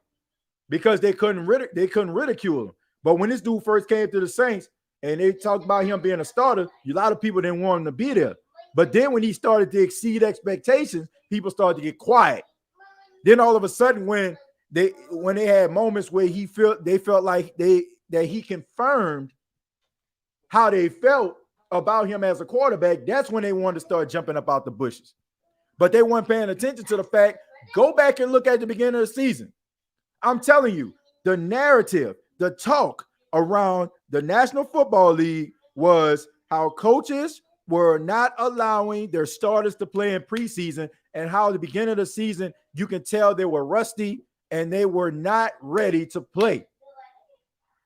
because they couldn't ridicule him. But when this dude first came to the Saints and they talked about him being a starter, a lot of people didn't want him to be there. But then when he started to exceed expectations, people started to get quiet. Then all of a sudden, when they had moments where they felt like that he confirmed how they felt about him as a quarterback, that's when they wanted to start jumping up out the bushes. But they weren't paying attention to the fact, go back and look at the beginning of the season. I'm telling you, the narrative, the talk around the National Football League was how coaches were not allowing their starters to play in preseason and how at the beginning of the season, you can tell they were rusty and they were not ready to play.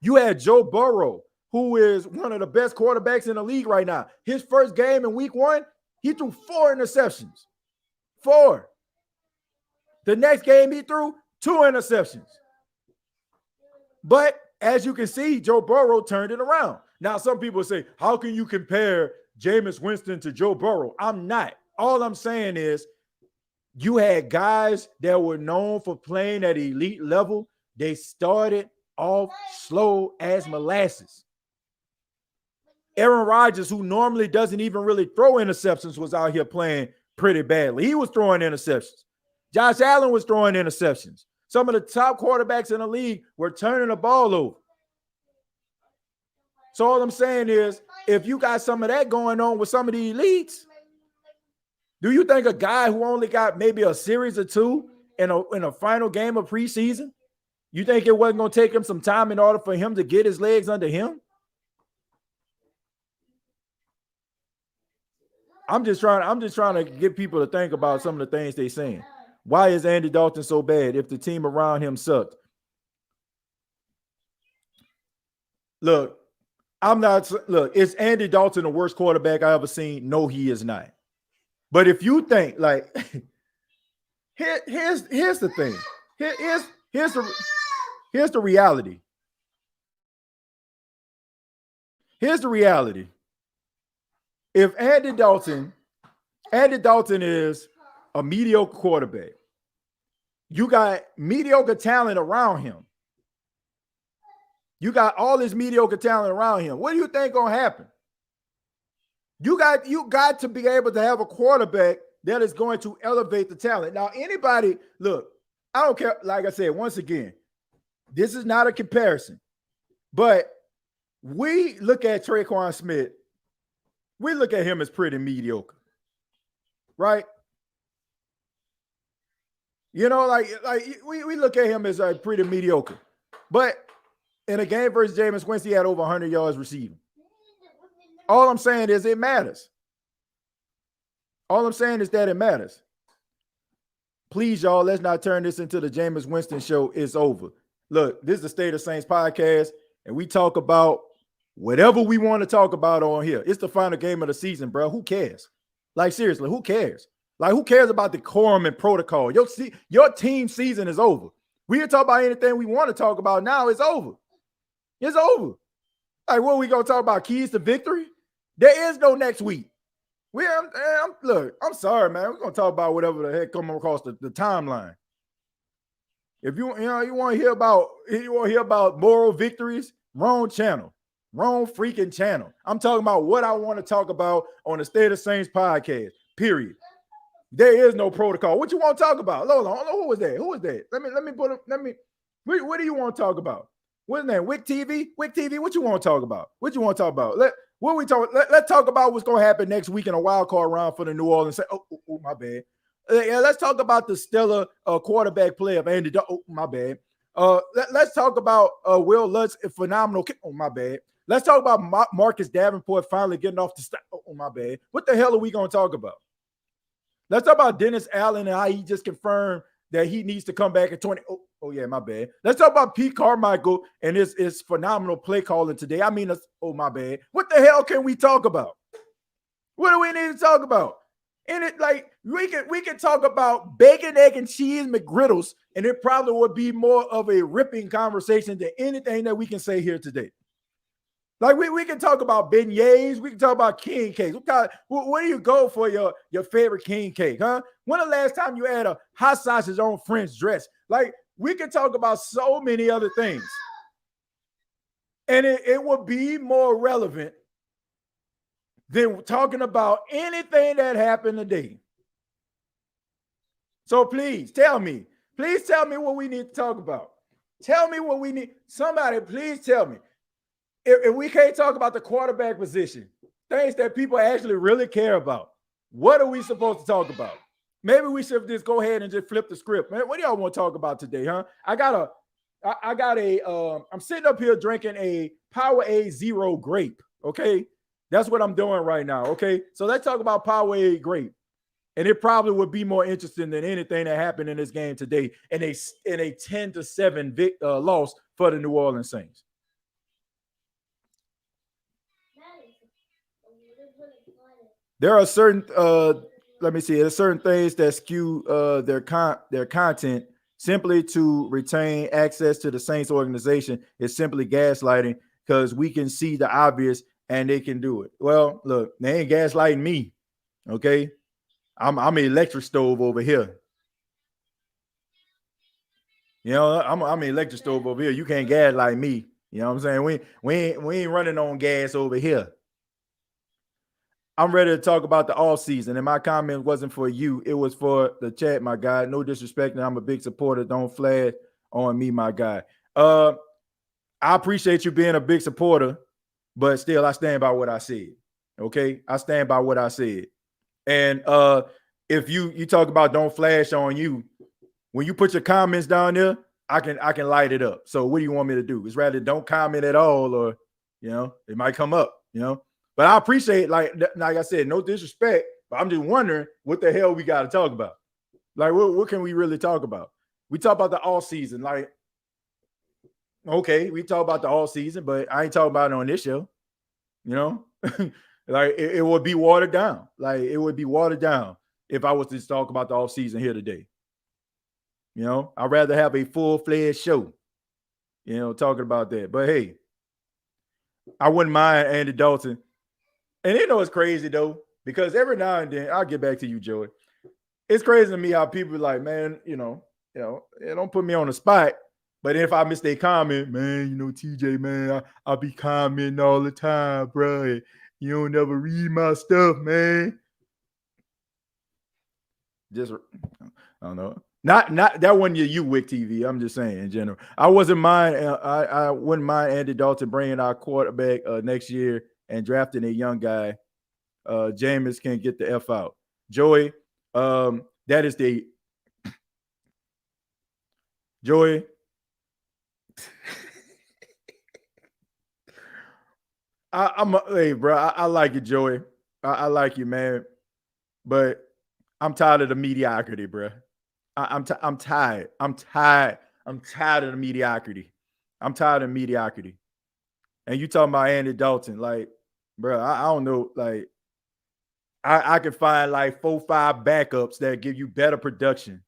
You had Joe Burrow, who is one of the best quarterbacks in the league right now. His first game in week 1, he threw 4 interceptions. 4. The next game he threw 2 interceptions. But as you can see, Joe Burrow turned it around. Now, some people say, how can you compare Jameis Winston to Joe Burrow? I'm not. All I'm saying is you had guys that were known for playing at elite level. They started off slow as molasses. Aaron Rodgers, who normally doesn't even really throw interceptions, was out here playing pretty badly. He was throwing interceptions. Josh Allen was throwing interceptions. Some of the top quarterbacks in the league were turning the ball over. So all I'm saying is, if you got some of that going on with some of the elites, do you think a guy who only got maybe a series or 2 in a final game of preseason, you think it wasn't going to take him some time in order for him to get his legs under him? I'm just trying to get people to think about some of the things they're saying. Why is Andy Dalton so bad if the team around him sucked? Look, is Andy Dalton the worst quarterback I ever seen? No, he is not. But if you think like here's the thing. Here's the reality. Here's the reality. If Andy Dalton is a mediocre quarterback, you got mediocre talent around him. You got all this mediocre talent around him. What do you think gonna happen? You got to be able to have a quarterback that is going to elevate the talent. Now, anybody, look, I don't care. Like I said, once again, this is not a comparison, but we look at Traquan Smith. We look at him as pretty mediocre, right? You know, like we look at him as pretty mediocre. But in a game versus Jameis Winston, he had over 100 yards receiving. All I'm saying is it matters. All I'm saying is that it matters. Please, y'all, let's not turn this into the Jameis Winston show. It's over. Look, this is the State of Saints podcast, and we talk about whatever we want to talk about on here. It's the final game of the season, bro. Who cares? Like, seriously, who cares? Like, who cares about decorum and protocol? Your team season is over. We can talk about anything we want to talk about now. It's over. It's over. Like, what are we going to talk about? Keys to victory? There is no next week. Look, I'm sorry, man. We're going to talk about whatever the heck come across the timeline. If you want to hear about moral victories, wrong channel. Wrong freaking channel. I'm talking about what I want to talk about on the State of Saints podcast, period. There is no protocol. What you want to talk about? Hold on. Who was that? What do you want to talk about? What's his name? Wick TV? Wick TV, what you want to talk about? Let's talk about what's going to happen next week in a wild card round for the New Orleans. Oh, my bad. Yeah, let's talk about the stellar quarterback play of Andy. Oh, my bad. Let's talk about Will Lutz, a phenomenal kick. Oh, my bad. Let's talk about Marcus Davenport finally getting off the start. Oh, my bad. What the hell are we going to talk about? Let's talk about Dennis Allen and how he just confirmed that he needs to come back at 20. Oh yeah, my bad. Let's talk about Pete Carmichael and his phenomenal play calling today. Oh, my bad. What the hell can we talk about? What do we need to talk about? And it like we can talk about bacon, egg, and cheese McGriddles, and it probably would be more of a ripping conversation than anything that we can say here today. Like we can talk about beignets, we can talk about king cakes. Where do you go for your favorite king cake, huh? When the last time you had a hot sausage on French dress? Like we can talk about so many other things, and it would be more relevant than talking about anything that happened today. So please tell me what we need to talk about. Tell me what we need. Somebody, please tell me. If we can't talk about the quarterback position, things that people actually really care about, what are we supposed to talk about? Maybe we should just go ahead and just flip the script. Man, what do y'all want to talk about today, huh? I'm sitting up here drinking a Powerade Zero grape, okay? That's what I'm doing right now, okay? So let's talk about Powerade grape. And it probably would be more interesting than anything that happened in this game today in a 10-7 loss for the New Orleans Saints. There are certain there's certain things that skew their content simply to retain access to the Saints organization. Is simply gaslighting because we can see the obvious and they can do it. Well, look, they ain't gaslighting me. Okay. I'm an electric stove over here. You know, I'm an electric stove over here. You can't gaslight me. You know what I'm saying? We ain't running on gas over here. I'm ready to talk about the offseason, and my comment wasn't for you. It was for the chat, my guy. No disrespect, and I'm a big supporter. Don't flash on me, my guy. I appreciate you being a big supporter, but still, I stand by what I said. Okay? I stand by what I said. And if you talk about don't flash on you, when you put your comments down there, I can light it up. So what do you want me to do? It's rather don't comment at all, or, you know, it might come up, you know. But I appreciate, like I said, no disrespect, but I'm just wondering what the hell we got to talk about. Like, what can we really talk about? We talk about the all season. Like, okay, we talk about the all season, but I ain't talking about it on this show. You know, like it would be watered down. Like it would be watered down if I was to talk about the off season here today. You know, I'd rather have a full-fledged show, you know, talking about that. But hey, I wouldn't mind Andy Dalton. And you know it's crazy though, because every now and then, I'll get back to you, Joey. It's crazy to me how people are like, man, you know, don't put me on the spot. But if I miss a comment, man, you know, TJ, man, I'll be commenting all the time, bro. You don't never read my stuff, man. Just, I don't know. Not that wasn't you, Wick TV. I'm just saying in general. I wouldn't mind Andy Dalton bringing our quarterback next year and drafting a young guy. Jameis can get the F out. Joey, that is the Joey. Hey, bro. I like you, Joey. I like you, man. But I'm tired of the mediocrity, bro. I'm tired. I'm tired of the mediocrity. I'm tired of mediocrity. and you talking about Andy Dalton, like, bro, I don't know, like, I can find like 4-5 backups that give you better production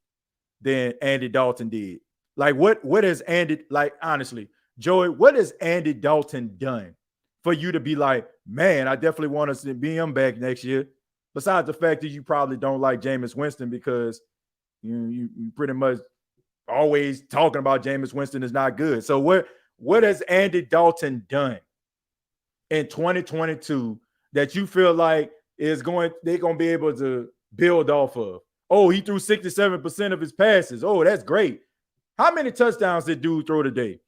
than Andy Dalton did. Like, what has Andy, like, honestly, Joey, what has Andy Dalton done for you to be like, man, I definitely want to see him back next year? Besides the fact that you probably don't like Jameis Winston because you pretty much always talking about Jameis Winston is not good. So what has Andy Dalton done in 2022 that you feel like they're going to be able to build off of? Oh, he threw 67% of his passes. Oh, that's great. How many touchdowns did dude throw today?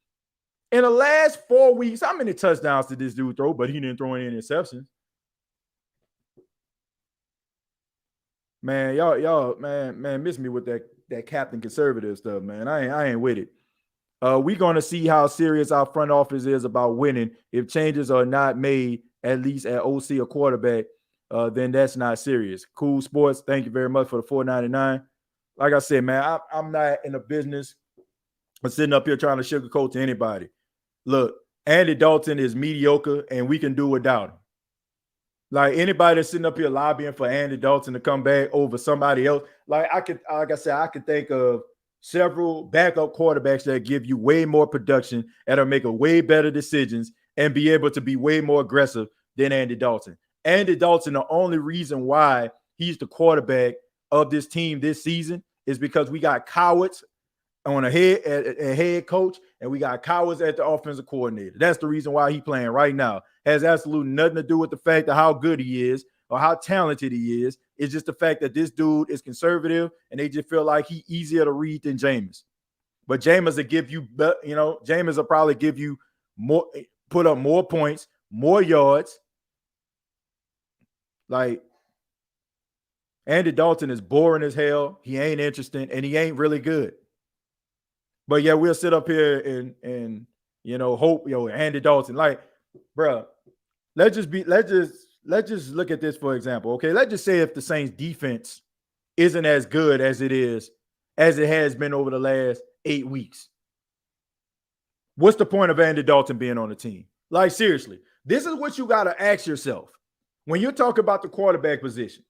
In the last 4 weeks, how many touchdowns did this dude throw? But he didn't throw any interceptions. Man, y'all, man, miss me with that Captain Conservative stuff, man. I ain't with it. We're gonna see how serious our front office is about winning. If changes are not made, at least at OC or quarterback, then that's not serious. Cool Sports, thank you very much for the $4.99. Like I said, man, I'm not in the business of sitting up here trying to sugarcoat to anybody. Look, Andy Dalton is mediocre, and we can do without him. Like, anybody that's sitting up here lobbying for Andy Dalton to come back over somebody else, like I could think of several backup quarterbacks that give you way more production, that'll make a way better decisions and be able to be way more aggressive than Andy Dalton. Andy Dalton, the only reason why he's the quarterback of this team this season is because we got cowards on a head coach, and we got cowards at the offensive coordinator. That's the reason why he's playing right now. Has absolutely nothing to do with the fact of how good he is or how talented he is. It's just the fact that this dude is conservative, and they just feel like he's easier to read than Jameis. But Jameis will give you, Jameis will probably give you more, put up more points, more yards. Like, Andy Dalton is boring as hell. He ain't interesting, and he ain't really good. But yeah, we'll sit up here and hope, Andy Dalton. Like, bro, let's just look at this for example. Okay, let's just say if the Saints defense isn't as good as it has been over the last 8 weeks. What's the point of Andy Dalton being on the team? Like, seriously, this is what you got to ask yourself when you're talking about the quarterback position.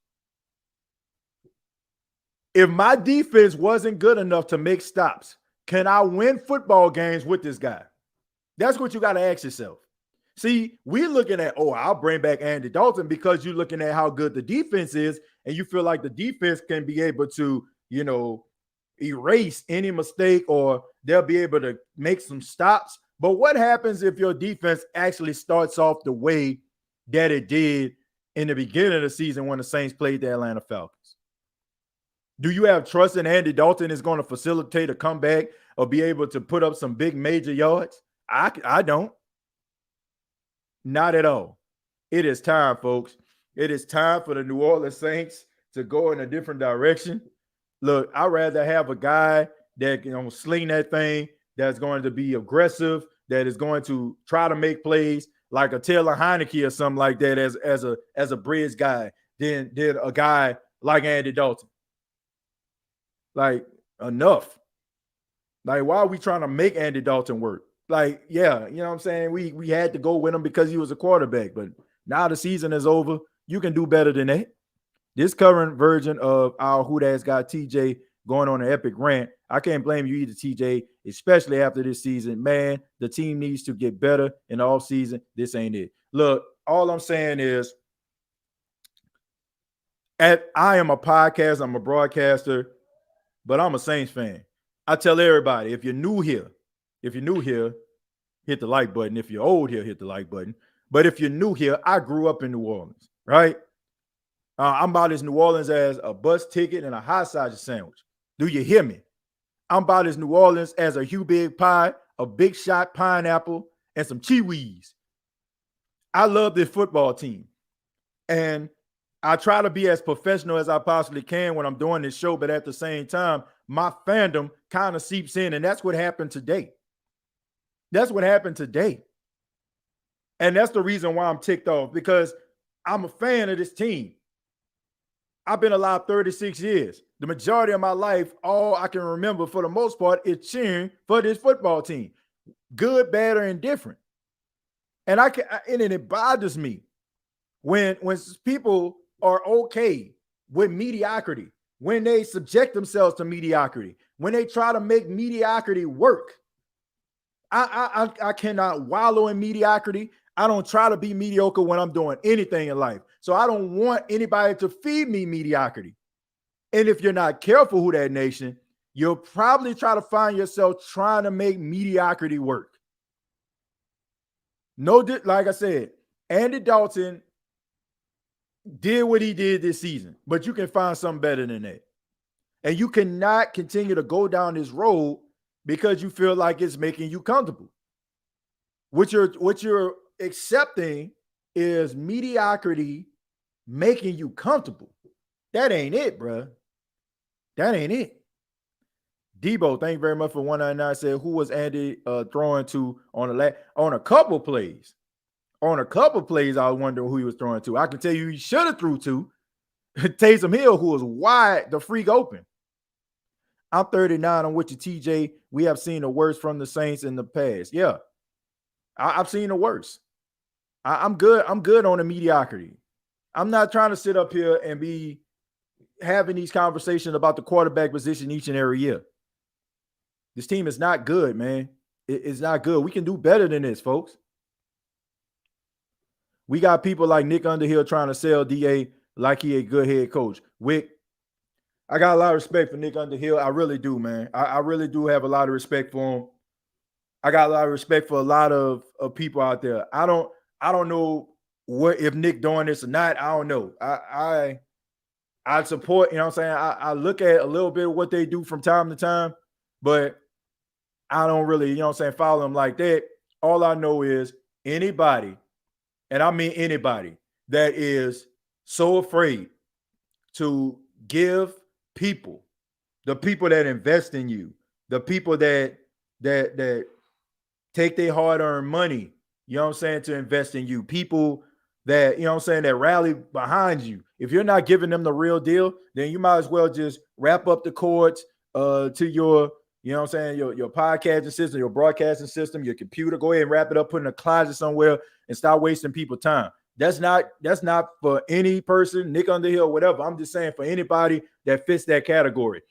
If my defense wasn't good enough to make stops, can I win football games with this guy? That's what you got to ask yourself. See, we're looking at, I'll bring back Andy Dalton because you're looking at how good the defense is, and you feel like the defense can be able to, erase any mistake, or they'll be able to make some stops. But what happens if your defense actually starts off the way that it did in the beginning of the season when the Saints played the Atlanta Falcons? Do you have trust in Andy Dalton is going to facilitate a comeback or be able to put up some big major yards? I don't. Not at all. It is time, folks. It is time for the New Orleans Saints to go in a different direction. Look, I'd rather have a guy that can sling that thing, that's going to be aggressive, that is going to try to make plays like a Taylor Heineke or something like that as a bridge guy than a guy like Andy Dalton. Like, enough. Like, why are we trying to make Andy Dalton work? Like, yeah, you know what I'm saying? We had to go with him because he was a quarterback, but now the season is over. You can do better than that. This current version of our Who That's Got TJ going on an epic rant, I can't blame you either, TJ, especially after this season. Man, the team needs to get better in the offseason. This ain't it. Look, all I'm saying is, I am a podcast, I'm a broadcaster, but I'm a Saints fan. I tell everybody, if you're new here, hit the like button. If you're old here, hit the like button. But if you're new here, I grew up in New Orleans, right? I'm about as New Orleans as a bus ticket and a hot sausage sandwich. Do you hear me? I'm about as New Orleans as a Hugh Big Pie, a Big Shot pineapple, and some Chiwis. I love this football team. And I try to be as professional as I possibly can when I'm doing this show, but at the same time, my fandom kind of seeps in, and that's what happened today. That's what happened today. And that's the reason why I'm ticked off, because I'm a fan of this team. I've been alive 36 years. The majority of my life, all I can remember for the most part is cheering for this football team. Good, bad, or indifferent. And and it bothers me when people are okay with mediocrity, when they subject themselves to mediocrity, when they try to make mediocrity work. I cannot wallow in mediocrity. I don't try to be mediocre when I'm doing anything in life. So I don't want anybody to feed me mediocrity. And if you're not careful, who that nation, you'll probably try to find yourself trying to make mediocrity work. No, like I said, Andy Dalton did what he did this season, but you can find something better than that. And you cannot continue to go down this road because you feel like it's making you comfortable. What you're accepting is mediocrity making you comfortable. That ain't it, bro. That ain't it. Debo, thank you very much for 199. Said, who was Andy throwing to on a couple plays? On a couple plays, I was wondering who he was throwing to. I can tell you he should have threw to Taysom Hill, who was wide the freak open. I'm 39. I'm with you, TJ. We have seen the worst from the Saints in the past. Yeah, I've seen the worst. I'm good. I'm good on the mediocrity. I'm not trying to sit up here and be having these conversations about the quarterback position each and every year. This team is not good, man. It's not good. We can do better than this, folks. We got people like Nick Underhill trying to sell DA like he a good head coach. Wick, I got a lot of respect for Nick Underhill. I really do, man. I really do have a lot of respect for him. I got a lot of respect for a lot of people out there. I don't know what if Nick doing this or not. I don't know. I support, you know what I'm saying? I look at a little bit of what they do from time to time, but I don't really, you know what I'm saying, follow them like that. All I know is anybody, and I mean anybody, that is so afraid to give people, the people that invest in you, the people that take their hard-earned money, you know what I'm saying, to invest in you, people that, you know what I'm saying, that rally behind you. If you're not giving them the real deal, then you might as well just wrap up the cords to your, you know what I'm saying, your podcasting system, your broadcasting system, your computer. Go ahead and wrap it up, put it in a closet somewhere, and stop wasting people's time. That's not for any person, Nick Underhill, whatever. I'm just saying for anybody that fits that category.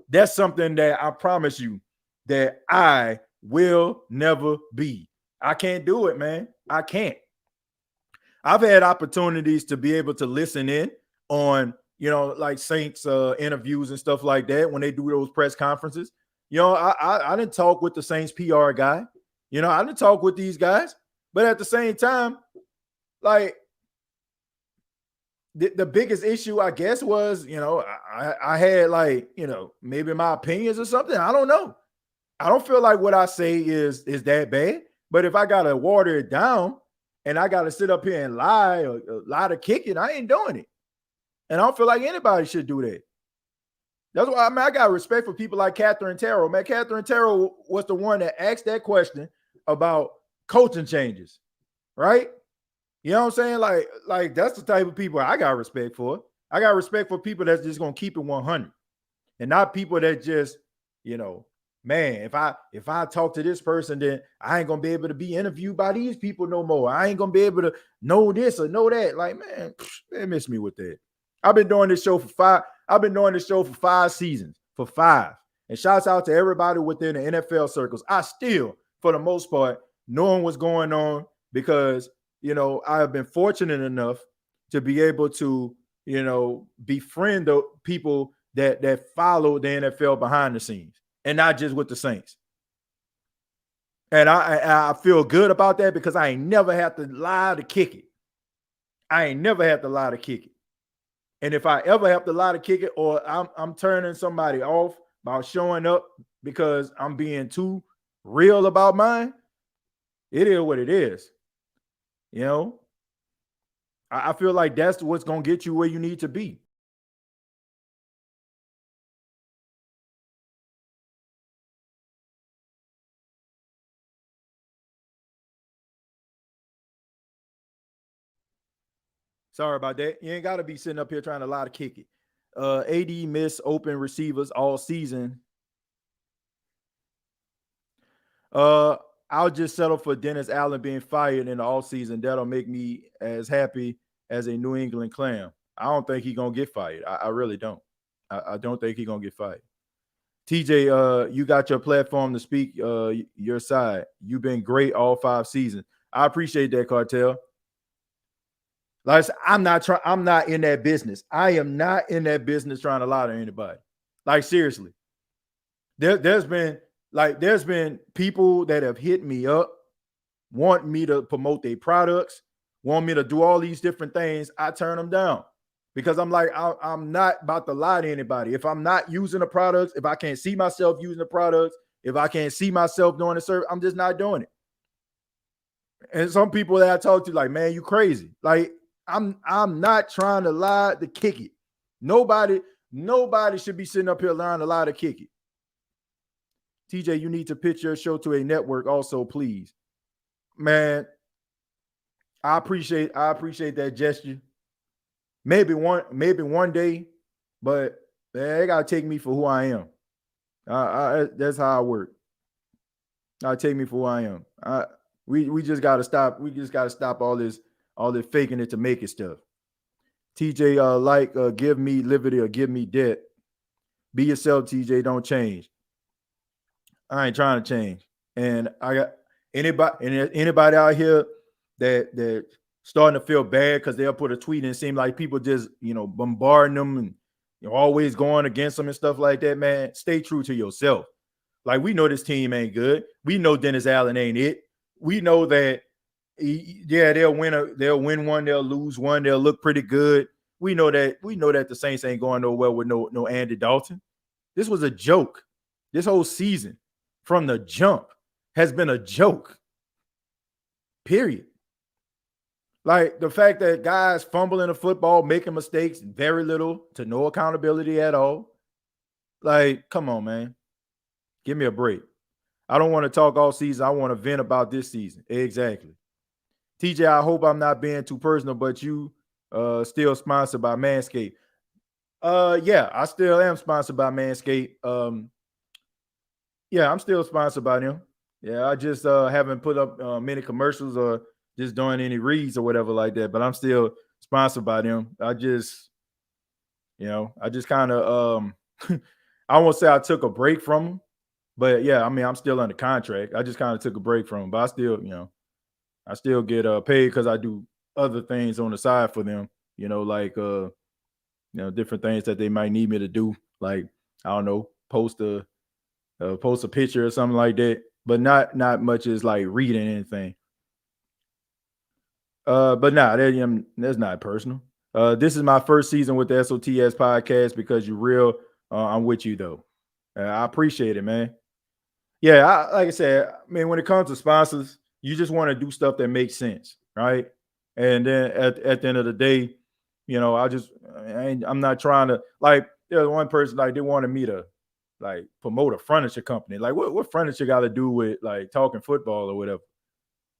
That's something that I promise you that I will never be. I can't do it, man. I can't. I've had opportunities to be able to listen in on, you know, like Saints interviews and stuff like that when they do those press conferences. You know, I didn't talk with the Saints PR guy. You know, I didn't talk with these guys. But at the same time, like, the biggest issue, I guess, was, you know, I had, like, you know, maybe my opinions or something. I don't know. I don't feel like what I say is that bad. But if I got to water it down and I got to sit up here and lie or lie to kick it, I ain't doing it. And I don't feel like anybody should do that. That's why, I mean, I got respect for people like Catherine Terrell. Man, Catherine Terrell was the one that asked that question about coaching changes, right? You know what I'm saying? Like that's the type of people I got respect for. I got respect for people that's just going to keep it 100 and not people that just, you know, man, if I talk to this person, then I ain't going to be able to be interviewed by these people no more. I ain't going to be able to know this or know that. Like, man, they miss me with that. I've been doing this show for 5 seasons, for 5. And shouts out to everybody within the NFL circles. I still, for the most part, knowing what's going on because, you know, I have been fortunate enough to be able to, you know, befriend the people that follow the NFL behind the scenes and not just with the Saints. And I feel good about that because I ain't never have to lie to kick it. I ain't never have to lie to kick it. And if I ever have to lie to kick it or I'm turning somebody off by showing up because I'm being too real about mine, it is what it is. You know, I feel like that's what's going to get you where you need to be. Sorry about that. You ain't got to be sitting up here trying to lie to kick it. AD missed open receivers all season. I'll just settle for Dennis Allen being fired in the offseason. That'll make me as happy as a New England clam. I don't think he's going to get fired. I really don't. I don't think he's going to get fired. TJ, you got your platform to speak your side. You've been great all 5 seasons. I appreciate that, Cartel. Like I said, I'm not in that business. I am not in that business trying to lie to anybody. Like, seriously. There's been people that have hit me up, want me to promote their products, want me to do all these different things. I turn them down because I'm like, I'm not about to lie to anybody. If I'm not using the products, if I can't see myself using the products, if I can't see myself doing the service, I'm just not doing it. And some people that I talk to, like, man, you crazy. Like, I'm not trying to lie to kick it. Nobody should be sitting up here learning to lie to kick it. TJ, you need to pitch your show to a network also, please. Man, I appreciate that gesture. Maybe one day, but man, they gotta take me for who I am. That's how I work. I take me for who I am. We just gotta stop. We just gotta stop all this faking it to make it stuff. TJ, give me liberty or give me debt. Be yourself, TJ. Don't change. I ain't trying to change. And I got anybody out here that starting to feel bad because they'll put a tweet and it seem like people just, bombarding them and always going against them and stuff like that, man. Stay true to yourself. Like, we know this team ain't good. We know Dennis Allen ain't it. We know that, they'll win one, they'll lose one, they'll look pretty good. We know that the Saints ain't going nowhere with no Andy Dalton. This was a joke. This whole season from the jump has been a joke. Period. Like, the fact that guys fumbling the football, making mistakes, very little to no accountability at all. Like, come on, man. Give me a break. I don't want to talk all season. I want to vent about this season. Exactly. TJ, I hope I'm not being too personal, but you still sponsored by Manscaped. Yeah, I still am sponsored by Manscaped. Yeah, I'm still sponsored by them. Yeah, I just haven't put up many commercials or just doing any reads or whatever like that, but I'm still sponsored by them. I just kind of I won't say I took a break from them, but yeah, I mean, I'm still under contract. I just kind of took a break from them, but I still get paid because I do other things on the side for them, like different things that they might need me to do, like, I don't know, post a picture or something like that, but not much as like reading anything. But that's not personal. This is my first season with the SOTS podcast because you're real. I'm with you though. I appreciate it, man. Yeah, like I said, I mean, when it comes to sponsors, you just want to do stuff that makes sense, right? And then at the end of the day, I'm not trying to, like, there's one person, like, they wanted me to like promote a furniture company. Like, what furniture got to do with like talking football or whatever?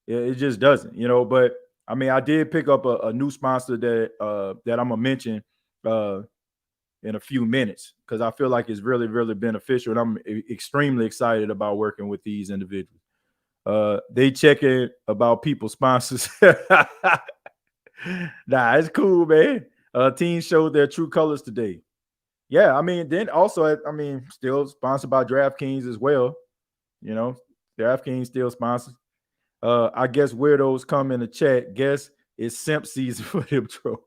It just doesn't, but I mean, I did pick up a new sponsor that I'm gonna mention in a few minutes because I feel like it's really, really beneficial, and I'm extremely excited about working with these individuals. They check in about people's sponsors. Nah, it's cool, man. Teams showed their true colors today. Yeah, I mean, then also, still sponsored by DraftKings as well. DraftKings still sponsors. I guess weirdos come in the chat. Guess it's simp season for them troll.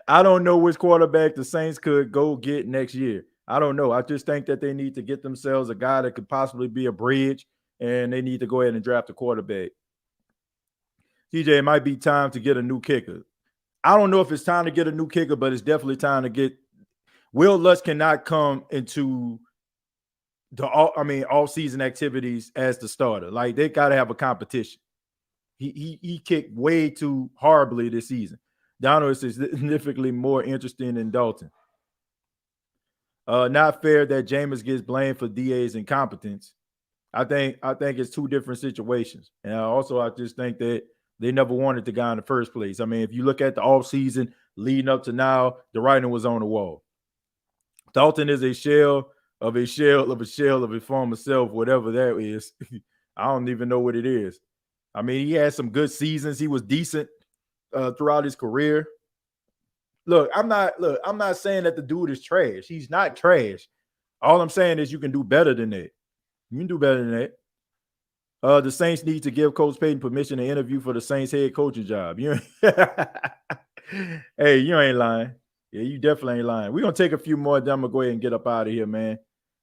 I don't know which quarterback the Saints could go get next year. I don't know. I just think that they need to get themselves a guy that could possibly be a bridge, and they need to go ahead and draft a quarterback. TJ, it might be time to get a new kicker. I don't know if it's time to get a new kicker, but it's definitely time to get. Will Lutz cannot come into the all-season activities as the starter. Like, they got to have a competition. He kicked way too horribly this season. Donald is significantly more interesting than Dalton. Not fair that Jameis gets blamed for DA's incompetence. I think it's two different situations. And I just think that they never wanted the guy in the first place. I mean, if you look at the offseason leading up to now, the writing was on the wall. Dalton is a shell of a shell of a shell of his former self, whatever that is. I don't even know what it is. I mean, he had some good seasons. He was decent throughout his career. Look, I'm not saying that the dude is trash. He's not trash. All I'm saying is you can do better than that. You can do better than that. The Saints need to give Coach Payton permission to interview for the Saints head coaching job. Hey, you ain't lying. Yeah, you definitely ain't lying. We're going to take a few more, then I'm going to go ahead and get up out of here, man.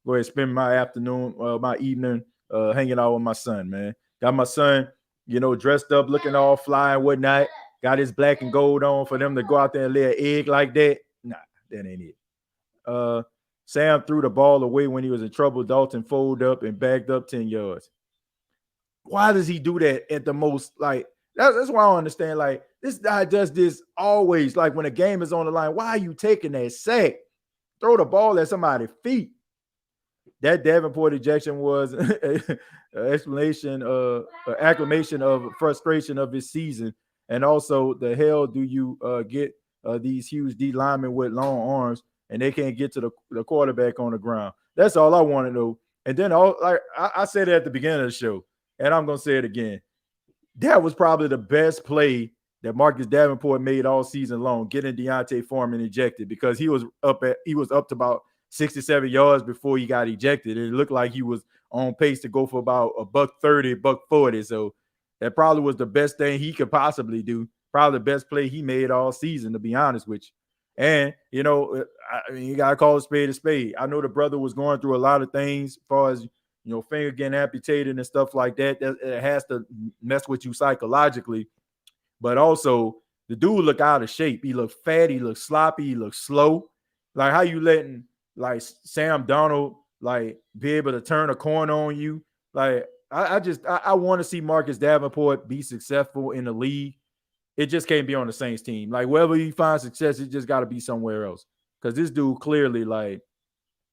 Go ahead and spend my afternoon, my evening hanging out with my son, man. Got my son, dressed up, looking all fly and whatnot. Got his black and gold on for them to go out there and lay an egg like that. Nah, that ain't it. Sam threw the ball away when he was in trouble. Dalton folded up and bagged up 10 yards. Why does he do that at the most? Like, that's why I don't understand. Like, this guy does this always. Like, when a game is on the line, why are you taking that sack? Throw the ball at somebody's feet. That Davenport ejection was an acclamation of frustration of his season. And also, the hell do you get these huge D linemen with long arms and they can't get to the quarterback on the ground? That's all I want to know. And then I said it at the beginning of the show, and I'm going to say it again. That was probably the best play that Marcus Davenport made all season long, getting Deontay Foreman ejected, because he was up to about 67 yards before he got ejected. It looked like he was on pace to go for about $130, $140. So that probably was the best thing he could possibly do. Probably the best play he made all season, to be honest with you. And, you got to call a spade a spade. I know the brother was going through a lot of things as far as, finger getting amputated and stuff like that. It has to mess with you psychologically. But also, the dude looked out of shape. He looked fat. He looked sloppy. He looked slow. Like, how you letting, like, Sam Darnold, like, be able to turn a corner on you? Like, I want to see Marcus Davenport be successful in the league. It just can't be on the Saints team. Like, wherever you find success, it just got to be somewhere else. Because this dude clearly, like,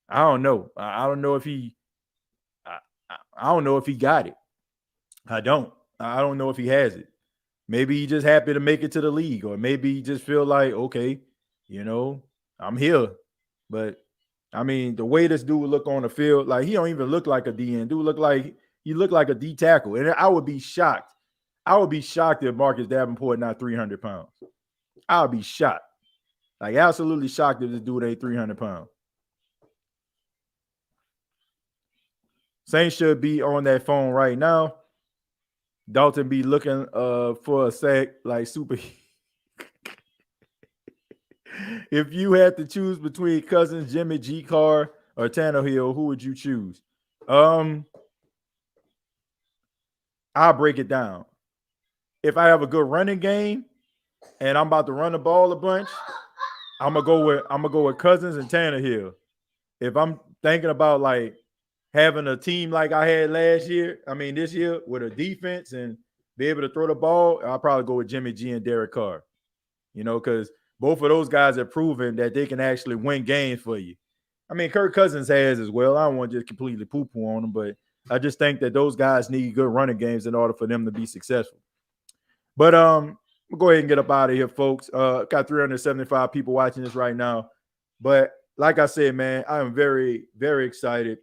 I don't know. I don't know if he got it. I don't know if he has it. Maybe he just happy to make it to the league, or maybe he just feel like, okay, I'm here. But I mean, the way this dude look on the field, like, he don't even look like a DN. Dude look like a D tackle. And I would be shocked. I would be shocked if Marcus Davenport not 300 pounds. I would be shocked. Like, absolutely shocked if this dude ain't 300 pounds. Saints should be on that phone right now. Dalton be looking for a sack like super. If you had to choose between Cousins, Jimmy G. Carr, or Tannehill, who would you choose? I'll break it down. If I have a good running game and I'm about to run the ball a bunch, I'm gonna go with Cousins and Tannehill. If I'm thinking about, like, having a team like I had this year with a defense and be able to throw the ball, I'll probably go with Jimmy G and Derek Carr. Because both of those guys have proven that they can actually win games for you. I mean, Kirk Cousins has as well. I don't want to just completely poo-poo on them, but I just think that those guys need good running games in order for them to be successful. But we'll go ahead and get up out of here, folks. Got 375 people watching this right now. But like I said, man, I am very, very excited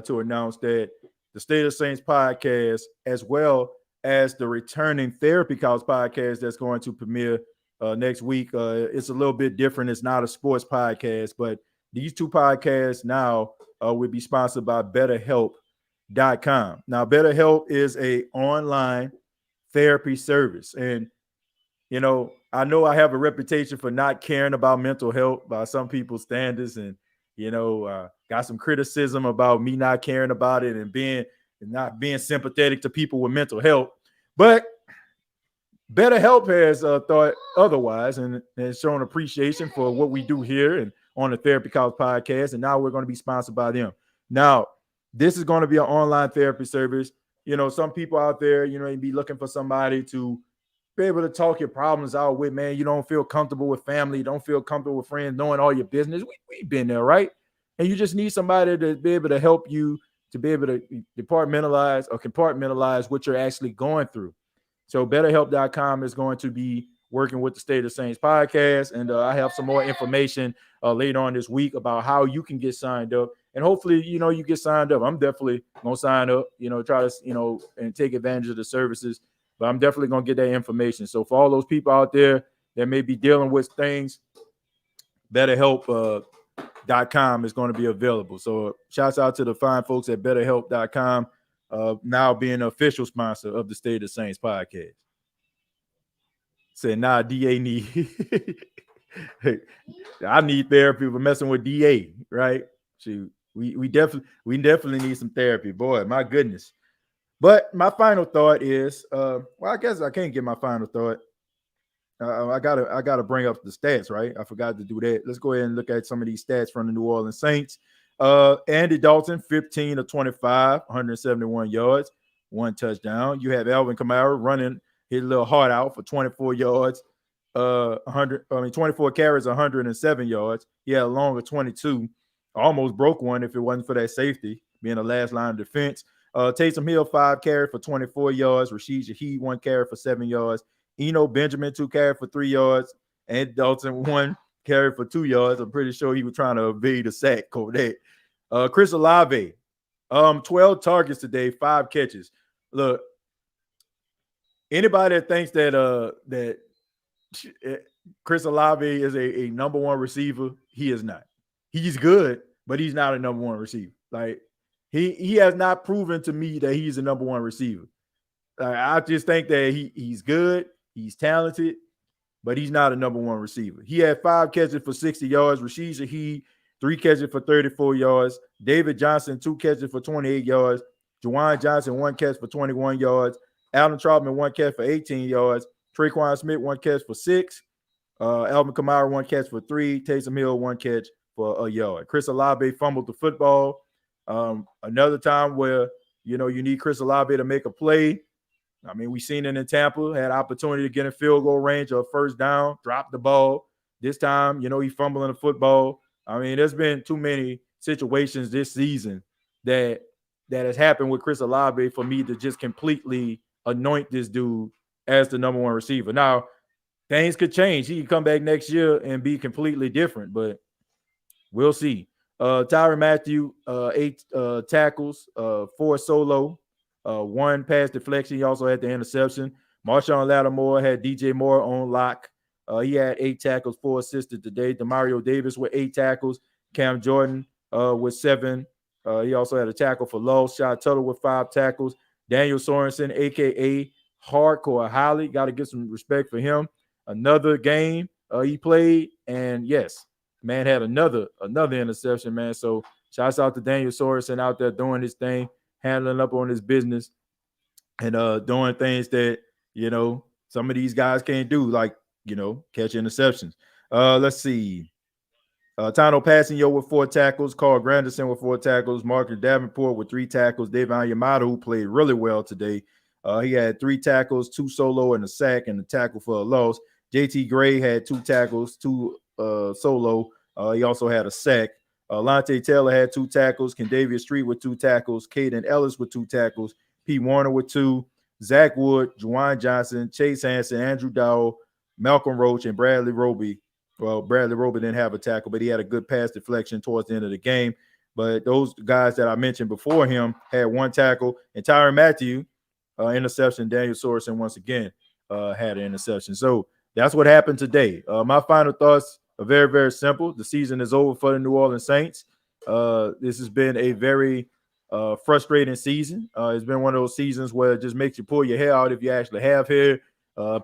to announce that the State of Saints podcast, as well as the returning Therapy Couch podcast that's going to premiere next week. It's a little bit different. It's not a sports podcast, but these two podcasts now will be sponsored by BetterHelp.com. Now, BetterHelp is an online therapy service. And, I know I have a reputation for not caring about mental health by some people's standards, and, got some criticism about me not caring about it and not being sympathetic to people with mental health. But BetterHelp has thought otherwise and has shown appreciation for what we do here and on the Therapy Couch podcast. And now we're going to be sponsored by them. Now, this is going to be an online therapy service. Some people out there, you be looking for somebody to be able to talk your problems out with, man. You don't feel comfortable with family. You don't feel comfortable with friends knowing all your business. We've been there, right? And you just need somebody to be able to help you to be able to compartmentalize what you're actually going through. So BetterHelp.com is going to be working with the State of the Saints podcast. And I have some more information later on this week about how you can get signed up. And hopefully, you get signed up. I'm definitely going to sign up, try to, and take advantage of the services. But I'm definitely going to get that information. So for all those people out there that may be dealing with things, BetterHelp.com is going to be available. So shouts out to the fine folks at BetterHelp.com, now being an official sponsor of the State of the Saints podcast. Said, nah, DA need. I need therapy for messing with DA, right? Shoot, we definitely need some therapy, boy. My goodness. But my final thought is, I guess I can't get my final thought. I gotta bring up the stats, right? I forgot to do that. Let's go ahead and look at some of these stats from the New Orleans Saints. Andy Dalton, 15 of 25, 171 yards, 1 touchdown. You have Alvin Kamara running his little heart out for 24 yards, 24 carries, 107 yards. He had a long of 22. Almost broke one if it wasn't for that safety, being the last line of defense. Taysom Hill, 5 carries for 24 yards. Rashid Shaheed, 1 carry for 7 yards. Eno Benjamin, 2 carry for 3 yards. And Dalton, 1 carry for 2 yards. I'm pretty sure he was trying to evade a sack over that. Chris Olave, 12 targets today, 5 catches. Look, anybody that thinks that Chris Olave is a number one receiver, he is not. He's good, but he's not a number one receiver. Like he has not proven to me that he's a number one receiver. I just think that he's good, he's talented, but he's not a number one receiver. He had 5 catches for 60 yards. Rashid Shaheed, 3 catches for 34 yards. David Johnson, 2 catches for 28 yards. Juwan Johnson, 1 catch for 21 yards. Allen Troutman, 1 catch for 18 yards. Traquan Smith, 1 catch for 6. Alvin Kamara, 1 catch for 3. Taysom Hill, 1 catch for a yard. Chris Olave fumbled the football. Another time where, you need Chris Olave to make a play. I mean, we seen it in Tampa, had opportunity to get in field goal range or first down, dropped the ball. This time, he fumbling the football. I mean, there's been too many situations this season that has happened with Chris Olave for me to just completely anoint this dude as the number one receiver. Now, things could change. He could come back next year and be completely different, but we'll see. Tyrann Mathieu, 8 tackles, 4 solo, 1 pass deflection. He also had the interception. Marshawn Lattimore had DJ Moore on lock. He had 8 tackles, 4 assisted today. Demario Davis with 8 tackles. Cam Jordan with 7. He also had a tackle for loss. Shot Tuttle with 5 tackles. Daniel Sorensen, a.k.a. Hardcore Holly. Got to get some respect for him. Another game he played, and yes, man had another interception, man. So shouts out to Daniel Sorensen out there doing his thing, handling up on his business, and doing things that, some of these guys can't do, like, catch interceptions. Let's see. Tano Passanio with 4 tackles. Carl Granderson with 4 tackles. Marcus Davenport with 3 tackles. David Yamato, who played really well today. He had 3 tackles, 2 solo and a sack, and a tackle for a loss. JT Gray had 2 tackles, 2 solo. He also had a sack. Lante Taylor had 2 tackles. Kendavius Street with 2 tackles. Caden Ellis with 2 tackles. Pete Warner with 2. Zach Wood, Juwan Johnson, Chase Hansen, Andrew Dowell, Malcolm Roach, and Bradley Roby. Well, Bradley Roby didn't have a tackle, but he had a good pass deflection towards the end of the game. But those guys that I mentioned before him had 1 tackle. And Tyrann Mathieu, interception. Daniel Sorensen, once again, had an interception. So that's what happened today. My final thoughts are very, very simple. The season is over for the New Orleans Saints. This has been a very frustrating season. It's been one of those seasons where it just makes you pull your hair out if you actually have hair.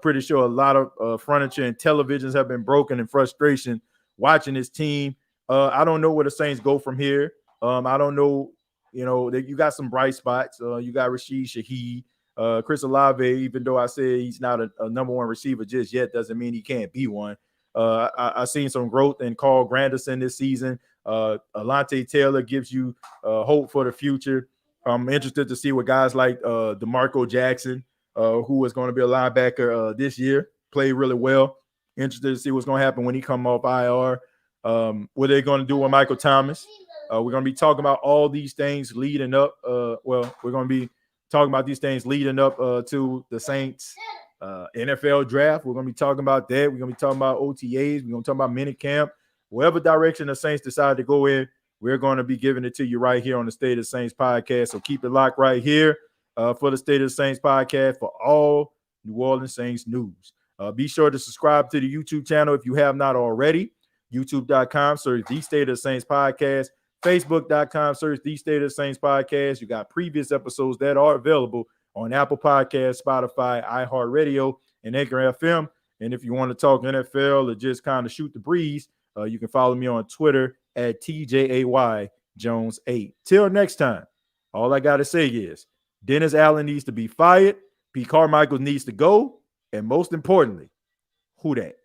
Pretty sure a lot of furniture and televisions have been broken in frustration watching this team. I don't know where the Saints go from here. I don't know, that you got some bright spots. You got Rashid Shaheed. Chris Olave, even though I said he's not a number one receiver just yet, doesn't mean he can't be one. I've seen some growth in Carl Granderson this season. Alante Taylor gives you hope for the future. I'm interested to see what guys like DeMarco Jackson, who is going to be a linebacker this year, play really well. Interested to see what's going to happen when he come off IR. What they're going to do with Michael Thomas. We're going to be talking about all these things leading up. We're going to be talking about these things leading up to the Saints NFL draft. We're going to be talking about that. We're going to be talking about OTAs. We're going to talk about mini camp. Whatever direction the Saints decide to go in, we're going to be giving it to you right here on the State of the Saints podcast. So keep it locked right here for the State of the Saints podcast for all New Orleans Saints news. Be sure to subscribe to the YouTube channel if you have not already. YouTube.com, search The State of the Saints podcast. Facebook.com, search The State of the Saints podcast. You got previous episodes that are available on Apple Podcasts, Spotify, iHeartRadio, and Anchor FM. And if you want to talk NFL or just kind of shoot the breeze, you can follow me on Twitter at TJAYJones8. Till next time, all I got to say is Dennis Allen needs to be fired, Pete Carmichael needs to go, and most importantly, who dat?